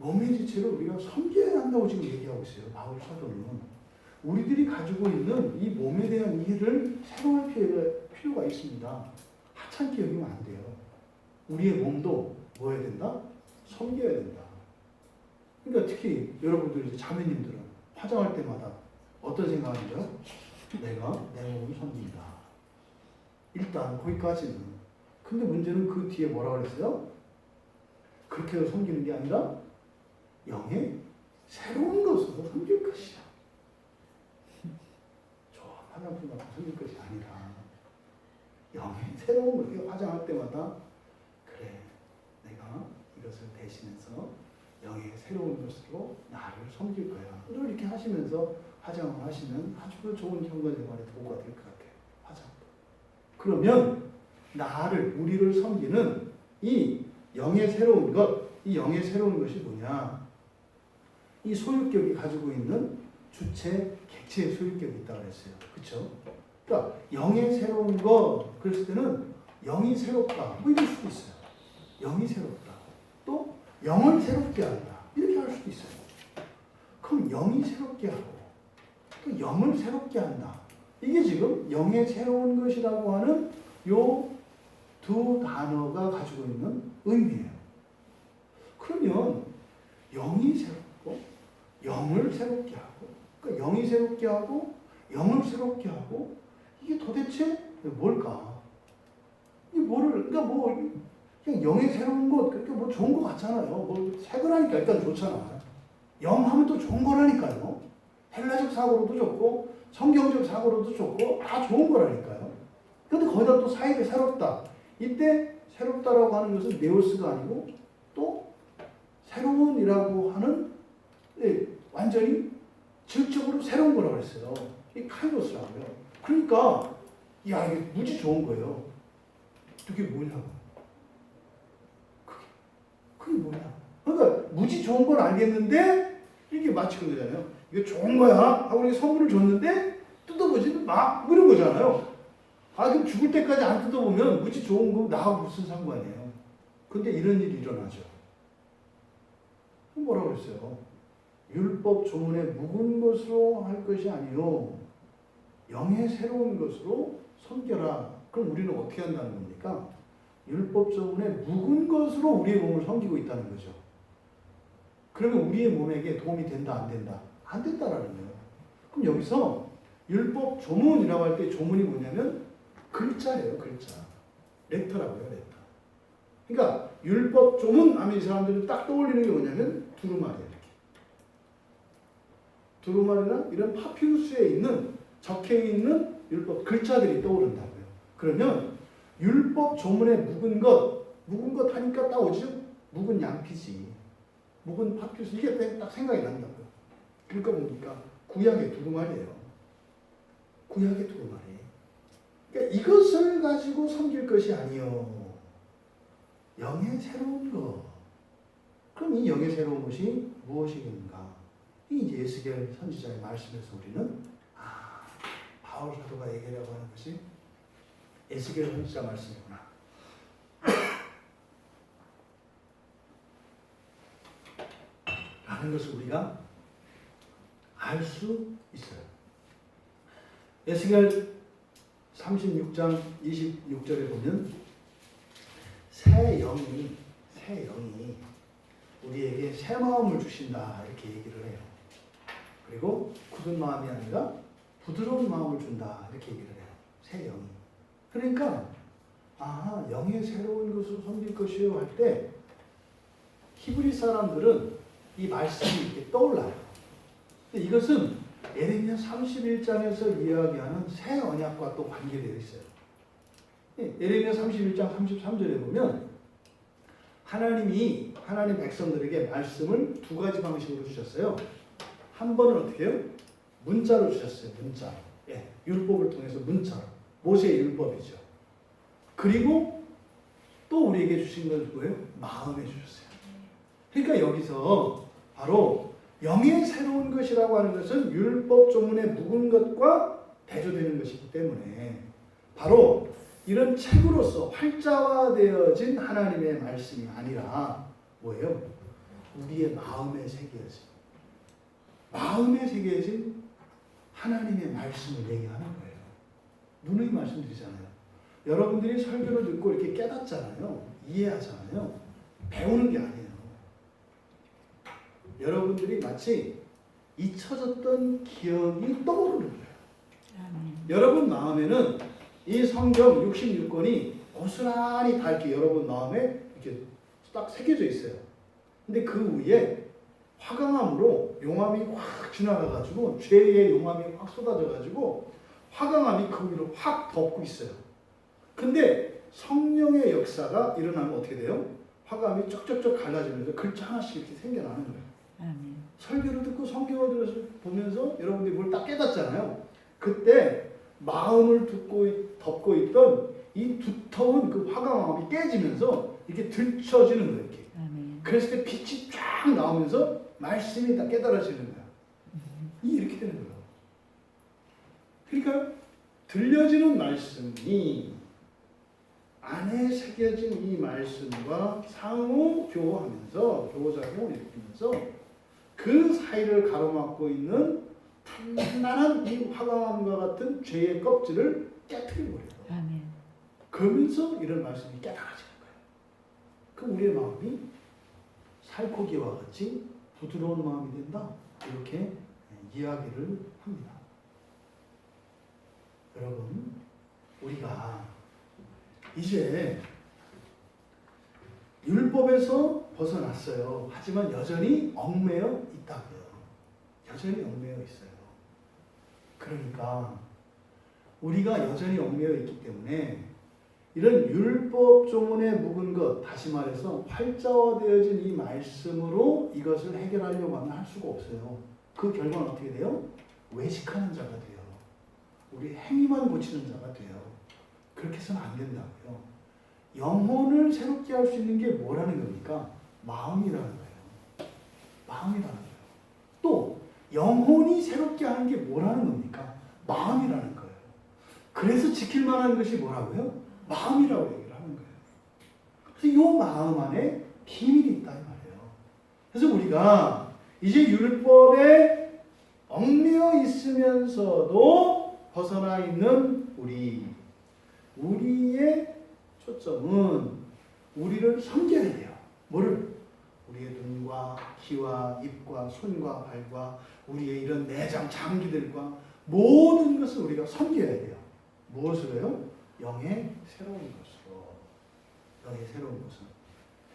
우리가 섬겨야 한다고 지금 얘기하고 있어요. 바울 사도는. 우리들이 가지고 있는 이 몸에 대한 이해를 새로 할 필요가 있습니다. 하찮게 여기면 안 돼요. 우리의 몸도 뭐 해야 된다? 섬겨야 된다. 그러니까 특히 여러분들 자매님들은 화장할 때마다 어떤 생각하죠? 내가 내 몸을 섬긴다. 일단 거기까지는. 근데 문제는 그 뒤에 뭐라 그랬어요? 그렇게 해서 섬기는 게 아니라 영의 새로운 것으로 섬길 것이야. 저 화장품 갖고 섬길 것이 아니라 영의 새로운 걸 이렇게 화장할 때마다 그래, 내가 이것을 대신해서 영의 새로운 것으로 나를 섬길 거야. 이렇게 하시면서 화장을 하시면 아주 좋은 경건생활에 도구가 될 것 같아요. 화장도. 그러면 우리를 섬기는 이 영의 새로운 것, 이 영의 새로운 것이 뭐냐? 이 소유격이 가지고 있는 주체, 객체의 소유격이 있다고 했어요. 그렇죠? 그러니까 영의 새로운 것, 그랬을 때는 영이 새롭다. 뭐 이럴 수도 있어요. 영이 새롭다. 또 영을 새롭게 한다. 이렇게 할 수도 있어요. 그럼 영이 새롭게 하고 또 영을 새롭게 한다. 이게 지금 영의 새로운 것이라고 하는 요 두 단어가 가지고 있는 의미예요. 그러면 영이 새롭고 영을 새롭게 하고, 그러니까 영이 새롭게 하고 영을 새롭게 하고, 이게 도대체 뭘까? 이 뭐를, 그러니까 뭐 그냥 영의 새로운 것, 그렇게 뭐 좋은 것 같잖아요. 뭐 새 거라니까 일단 좋잖아요. 영 하면 또 좋은 거라니까요. 헬라적 사고로도 좋고 성경적 사고로도 좋고 다 좋은 거라니까요. 근데 거기다 또 사이에 새롭다. 이때 새롭다라고 하는 것은 네오스가 아니고 또 새로운이라고 하는, 완전히 질적으로 새로운 거라고 했어요. 이 카이로스라고요. 그러니까 야, 이게 무지 좋은 거예요. 그게 뭐냐고. 그게 뭐냐. 그러니까 무지 좋은 걸 알겠는데 이게 마치 그거잖아요. 이게 좋은 거야 하고 이렇게 선물을 줬는데 뜯어보지는 막 이런 거잖아요. 아, 그럼 죽을 때까지 안 뜯어보면 무지 좋은 거 나하고 무슨 상관이에요. 근데 이런 일이 일어나죠. 뭐라고 그랬어요? 율법 조문에 묵은 것으로 할 것이 아니요 영의 새로운 것으로 섬겨라. 그럼 우리는 어떻게 한다는 겁니까? 율법 조문에 묵은 것으로 우리의 몸을 섬기고 있다는 거죠. 그러면 우리의 몸에게 도움이 된다, 안 된다? 안 된다라는 거예요. 그럼 여기서 율법 조문이라고 할 때 조문이 뭐냐면 글자예요, 글자. 레터라고요, 레터. 그러니까 율법 조문 하면 이 사람들이 딱 떠올리는 게 뭐냐면 두루마리예요, 이렇게. 두루마리나 이런 파피루스에 있는 적혀 있는 율법 글자들이 떠오른다고요. 그러면 율법 조문에 묵은 것 하니까 따오죠. 묵은 양피지, 묵은 파피루스, 이게 딱 생각이 난다고요. 그러니까 뭡니까? 구약의 두루마리예요. 구약의 두루마리. 그러니까 이것을 가지고 섬길 것이 아니요 영의 새로운 것. 그럼 이 영의 새로운 것이 무엇이겠는가? 이 이제 에스겔 선지자의 말씀에서 우리는 바울 사도가 얘기하려고 하는 것이 에스겔 선지자 말씀이구나. 라는 것을 우리가 알 수 있어요. 에스겔 36장 26절에 보면 새 영이 우리에게 새 마음을 주신다 이렇게 얘기를 해요. 그리고 굳은 마음이 아니라 부드러운 마음을 준다 이렇게 얘기를 해요. 새 영이. 그러니까 영의 새로운 것으로 섬길 것이요 할 때 히브리 사람들은 이 말씀이 이렇게 떠올라요. 근데 이것은 예레미야 31장에서 이야기하는 새 언약과 또 관계되어 있어요. 예레미야 31장 33절에 보면 하나님 백성들에게 말씀을 두 가지 방식으로 주셨어요. 한 번은 어떻게 해요? 문자로 주셨어요. 문자. 율법을 통해서 문자로. 모세의 율법이죠. 그리고 또 우리에게 주신 건 뭐예요? 마음에 주셨어요. 그러니까 여기서 바로 영의 새로운 것이라고 하는 것은 율법 조문에 묵은 것과 대조되는 것이기 때문에 바로 이런 책으로서 활자화되어진 하나님의 말씀이 아니라 뭐예요? 우리의 마음에 새겨진 하나님의 말씀을 얘기하는 거예요. 누누이 말씀드리잖아요. 여러분들이 설교를 듣고 이렇게 깨닫잖아요. 이해하잖아요. 배우는 게 아니에요. 여러분들이 마치 잊혀졌던 기억이 떠오르는 거예요. 여러분 마음에는 이 성경 66권이 고스란히 다 이렇게 여러분 마음에 이렇게 딱 새겨져 있어요. 근데 그 위에 화강암으로 용암이 확 지나가가지고 죄의 용암이 확 쏟아져가지고 화강암이 그 위로 확 덮고 있어요. 근데 성령의 역사가 일어나면 어떻게 돼요? 화강암이 쩍쩍쩍 갈라지면서 글자 하나씩 이렇게 생겨나는 거예요. 설교를 듣고 성경을 보면서 여러분들이 뭘 딱 깨닫잖아요. 그때 마음을 덮고 있던 이 두터운 그 화강암이 깨지면서 이렇게 들춰지는 거예요. 이렇게. 그랬을 때 빛이 쫙 나오면서 말씀이 다 깨달아지는 거야. 이렇게 되는 거예요. 그러니까 들려지는 말씀이 안에 새겨진 이 말씀과 상호 교보작용을 일으키면서 그 사이를 가로막고 있는 단단한 이 화강암과 같은 죄의 껍질을 깨트려버려요. 그러면서 이런 말씀이 깨달아지는 거예요. 그럼 우리의 마음이 살코기와 같이 부드러운 마음이 된다. 이렇게 이야기를 합니다. 여러분, 우리가 이제 율법에서 벗어났어요. 하지만 여전히 얽매여 있다고요. 여전히 얽매여 있어요. 그러니까 우리가 여전히 얽매여 있기 때문에 이런 율법 조문에 묵은 것, 다시 말해서 활자화되어진 이 말씀으로 이것을 해결하려고 하면 할 수가 없어요. 그 결과는 어떻게 돼요? 외식하는 자가 돼요. 우리 행위만 고치는 자가 돼요. 그렇게 해서는 안 된다고요. 영혼을 새롭게 할 수 있는 게 뭐라는 겁니까? 마음이라는 거예요. 마음이라는 거예요. 또 영혼이 새롭게 하는 게 뭐라는 겁니까? 마음이라는 거예요. 그래서 지킬 만한 것이 뭐라고요? 마음이라고 얘기를 하는 거예요. 그래서 이 마음 안에 비밀이 있다 이 말이에요. 그래서 우리가 이제 율법에 얽매여 있으면서도 벗어나 있는 우리의 초점은 우리를 섬겨야 돼요. 뭐를? 우리의 눈과 귀와 입과 손과 발과 우리의 이런 내장 장기들과 모든 것을 우리가 섬겨야 돼요. 무엇으로요? 영의 새로운 것으로. 영의 새로운 것은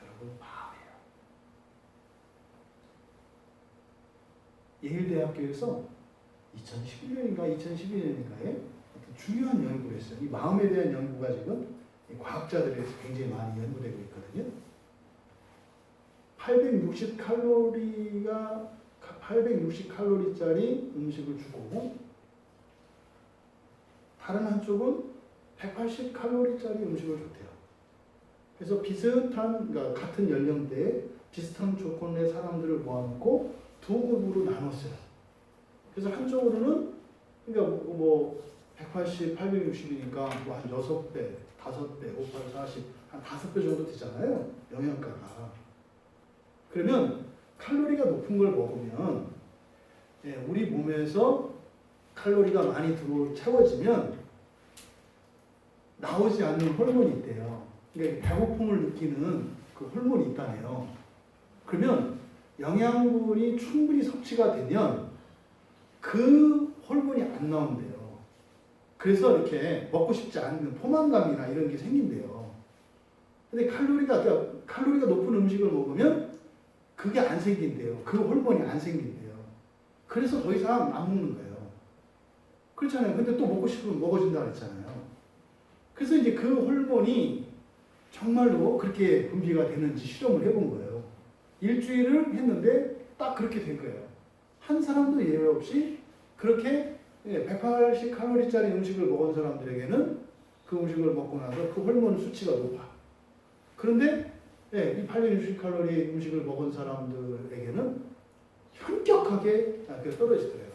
여러분 마음이에요. 예일대학교에서 2011년인가 2012년인가에 중요한 연구를 했어요. 이 마음에 대한 연구가 지금 과학자들에서 굉장히 많이 연구되고 있거든요. 860칼로리짜리 음식을 주고 다른 한쪽은 180칼로리짜리 음식을 줬대요. 그래서 그러니까 같은 연령대에 비슷한 조건의 사람들을 모아놓고 두 그룹으로 나눴어요. 그래서 한쪽으로는 그러니까 180, 860이니까 한 6배, 5배, 5, 8, 40, 한 5배 정도 되잖아요. 영양가가. 그러면 칼로리가 높은 걸 먹으면 우리 몸에서 칼로리가 많이 채워지면 나오지 않는 호르몬이 있대요. 그러니까 배고픔을 느끼는 그 호르몬이 있다네요. 그러면 영양분이 충분히 섭취가 되면 그 호르몬이 안 나온대요. 그래서 이렇게 먹고 싶지 않은 포만감이나 이런 게 생긴대요. 근데 칼로리가 높은 음식을 먹으면 그게 안 생긴대요. 그 호르몬이 안 생긴대요. 그래서 더 이상 안 먹는 거예요. 그렇잖아요. 근데 또 먹고 싶으면 먹어진다 그랬잖아요. 그래서 이제 그 호르몬이 정말로 그렇게 분비가 되는지 실험을 해본 거예요. 일주일을 했는데 딱 그렇게 된 거예요. 한 사람도 예외 없이 그렇게 180칼로리짜리 음식을 먹은 사람들에게는 그 음식을 먹고 나서 그 호르몬 수치가 높아. 그런데 이 860칼로리 음식을 먹은 사람들에게는 현격하게 떨어지더래요.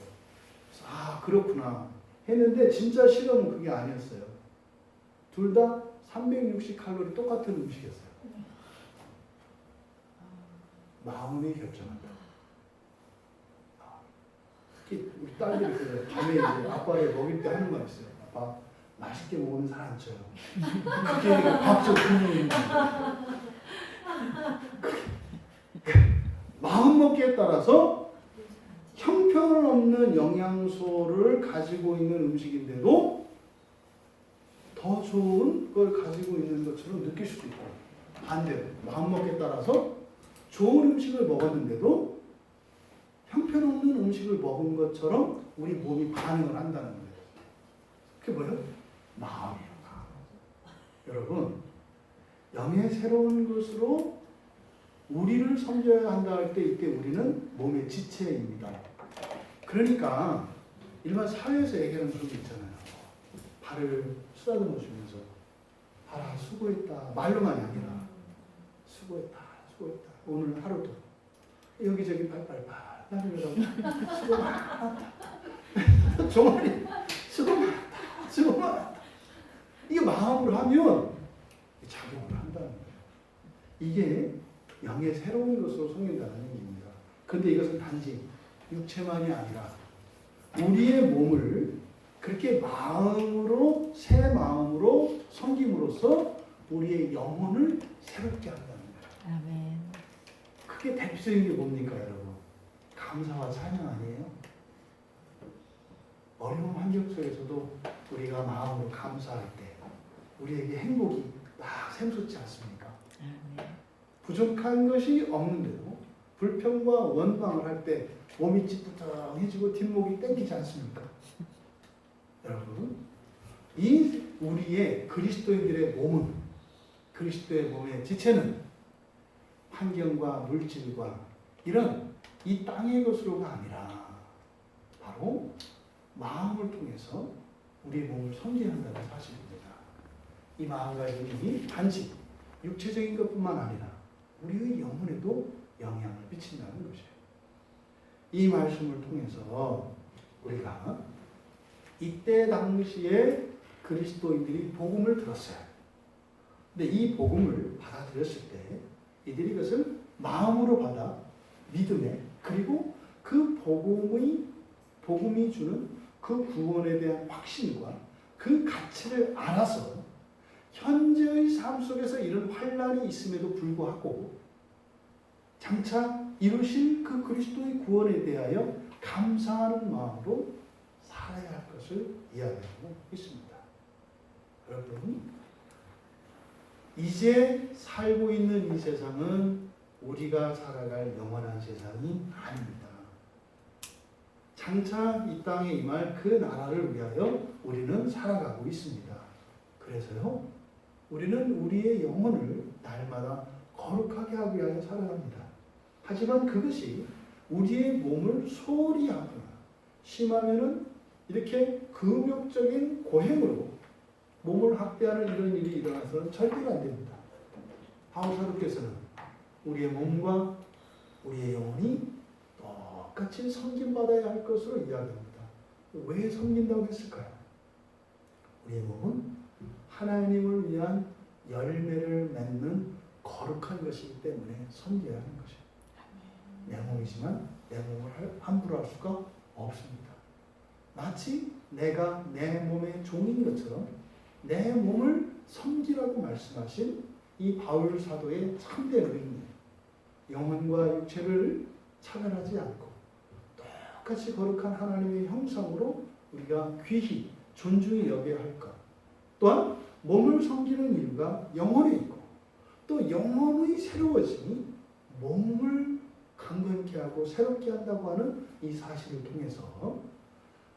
그래서 그렇구나 했는데 진짜 실험은 그게 아니었어요. 둘 다 360칼로리 똑같은 음식이었어요. 마음이 결정한다. 특히 우리 딸들이 그래요. 밤에 이제 아빠를 먹일 때 하는 말 있어요. 아빠 맛있게 먹으면 살 안 쪄요. 그게 과학적 근거인 거예요. 마음 먹기에 따라서 형편없는 영양소를 가지고 있는 음식인데도 더 좋은 걸 가지고 있는 것처럼 느낄 수도 있고, 반대로 마음 먹기에 따라서 좋은 음식을 먹었는데도 형편없는 음식을 먹은 것처럼 우리 몸이 반응을 한다는 거예요. 그게 뭐예요? 마음이에요. 여러분, 영의 새로운 것으로 우리를 섬겨야 한다 할 때 이때 우리는 몸의 지체입니다. 그러니까 일반 사회에서 얘기하는 그런 게 있잖아요. 발을 쓰다듬어 주면서 봐라 수고했다. 말로만이 아니라 수고했다. 오늘 하루도 여기저기 팔팔팔 다니느라고 수고 많았다. 종아리 수고 많았다. 이게 마음으로 하면 작용을 한다는 거예요. 이게 영의 새로운 것으로 섬긴다는 얘기입니다. 그런데 이것은 단지 육체만이 아니라 우리의 몸을 그렇게 마음으로 새 마음으로 섬김으로써 우리의 영혼을 새롭게 한다는 거예요. 아멘. 그게 대표적인 게 뭡니까, 여러분? 감사와 찬양 아니에요? 어려운 환경 속에서도 우리가 마음으로 감사할 때 우리에게 행복이 막 샘솟지 않습니까? 부족한 것이 없는데도 불평과 원망을 할 때 몸이 찌뿌둥해지고 뒷목이 땡기지 않습니까? 여러분, 이 우리의 그리스도인들의 몸은, 그리스도의 몸의 지체는 환경과 물질과 이런 이 땅의 것으로가 아니라 바로 마음을 통해서 우리의 몸을 섬기한다는 사실입니다. 이 마음가짐이 단지 육체적인 것뿐만 아니라 우리의 영혼에도 영향을 미친다는 것이에요. 이 말씀을 통해서 우리가 이때 당시에 그리스도인들이 복음을 들었어요. 근데 이 복음을 받아들였을 때 이들이 이것을 마음으로 받아 믿음에, 그리고 그 복음이 주는 그 구원에 대한 확신과 그 가치를 알아서 현재의 삶 속에서 이런 환난이 있음에도 불구하고 장차 이루신 그 그리스도의 구원에 대하여 감사하는 마음으로 살아야 할 것을 이야기하고 있습니다. 여러분, 이제 살고 있는 이 세상은 우리가 살아갈 영원한 세상이 아닙니다. 장차 이 땅에 임할 그 나라를 위하여 우리는 살아가고 있습니다. 그래서요, 우리는 우리의 영혼을 날마다 거룩하게 하기 위하여 살아갑니다. 하지만 그것이 우리의 몸을 소홀히 하거나 심하면은 이렇게 금욕적인 고행으로 몸을 학대하는 이런 일이 일어나서는 절대로 안 됩니다. 바울사도께서는 우리의 몸과 우리의 영혼이 똑같이 섬김받아야 할 것으로 이야기합니다. 왜 섬긴다고 했을까요? 우리의 몸은 하나님을 위한 열매를 맺는 거룩한 것이기 때문에 섬겨야 하는 것이에요. 내 몸이지만 내 몸을 함부로 할 수가 없습니다. 마치 내가 내 몸의 종인 것처럼 내 몸을 섬기라고 말씀하신 이 바울 사도의 참된 의미, 영혼과 육체를 차별하지 않고 똑같이 거룩한 하나님의 형상으로 우리가 귀히 존중히 여겨야 할 것, 또한 몸을 섬기는 이유가 영혼에 있고 또 영혼의 새로워짐이 몸을 강건케 하고 새롭게 한다고 하는 이 사실을 통해서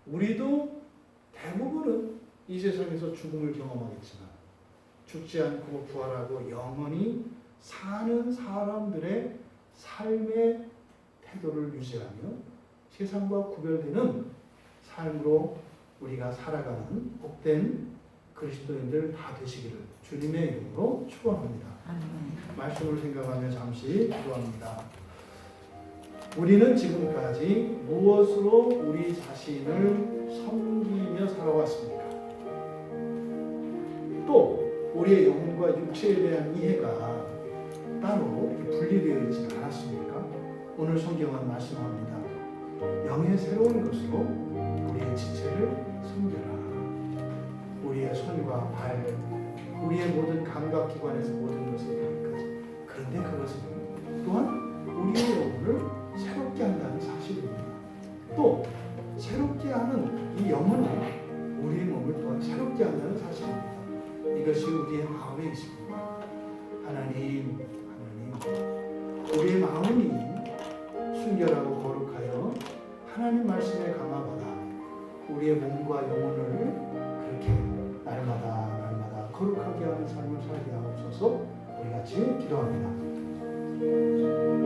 우리도 대부분은 이 세상에서 죽음을 경험하겠지만 죽지 않고 부활하고 영원히 사는 사람들의 삶의 태도를 유지하며 세상과 구별되는 삶으로 우리가 살아가는 복된 그리스도인들 다 되시기를 주님의 이름으로 축원합니다. 말씀을 생각하며 잠시 기도합니다. 우리는 지금까지 무엇으로 우리 자신을 섬기며 살아왔습니까? 또 우리의 영혼과 육체에 대한 이해가 따로 분리되어 있지 않았습니까? 오늘 성경은 말씀합니다. 영의 새로운 것으로 우리의 지체를 섬겨라. 우리의 손과 발, 우리의 모든 감각기관에서 모든 것을 하기까지. 그런데 그것은 또한 우리의 영혼을 새롭게 한다는 사실입니다. 또 새롭게 하는 이 영혼은 우리의 몸을 또한 새롭게 한다는 사실입니다. 이것이 우리의 마음에 있습니다. 하나님, 우리의 마음이 순결하고 거룩하여 하나님 말씀에 감화받아 우리의 몸과 영혼을 그렇게 날마다 거룩하게 하는 삶을 살게 하옵소서. 우리 같이 기도합니다.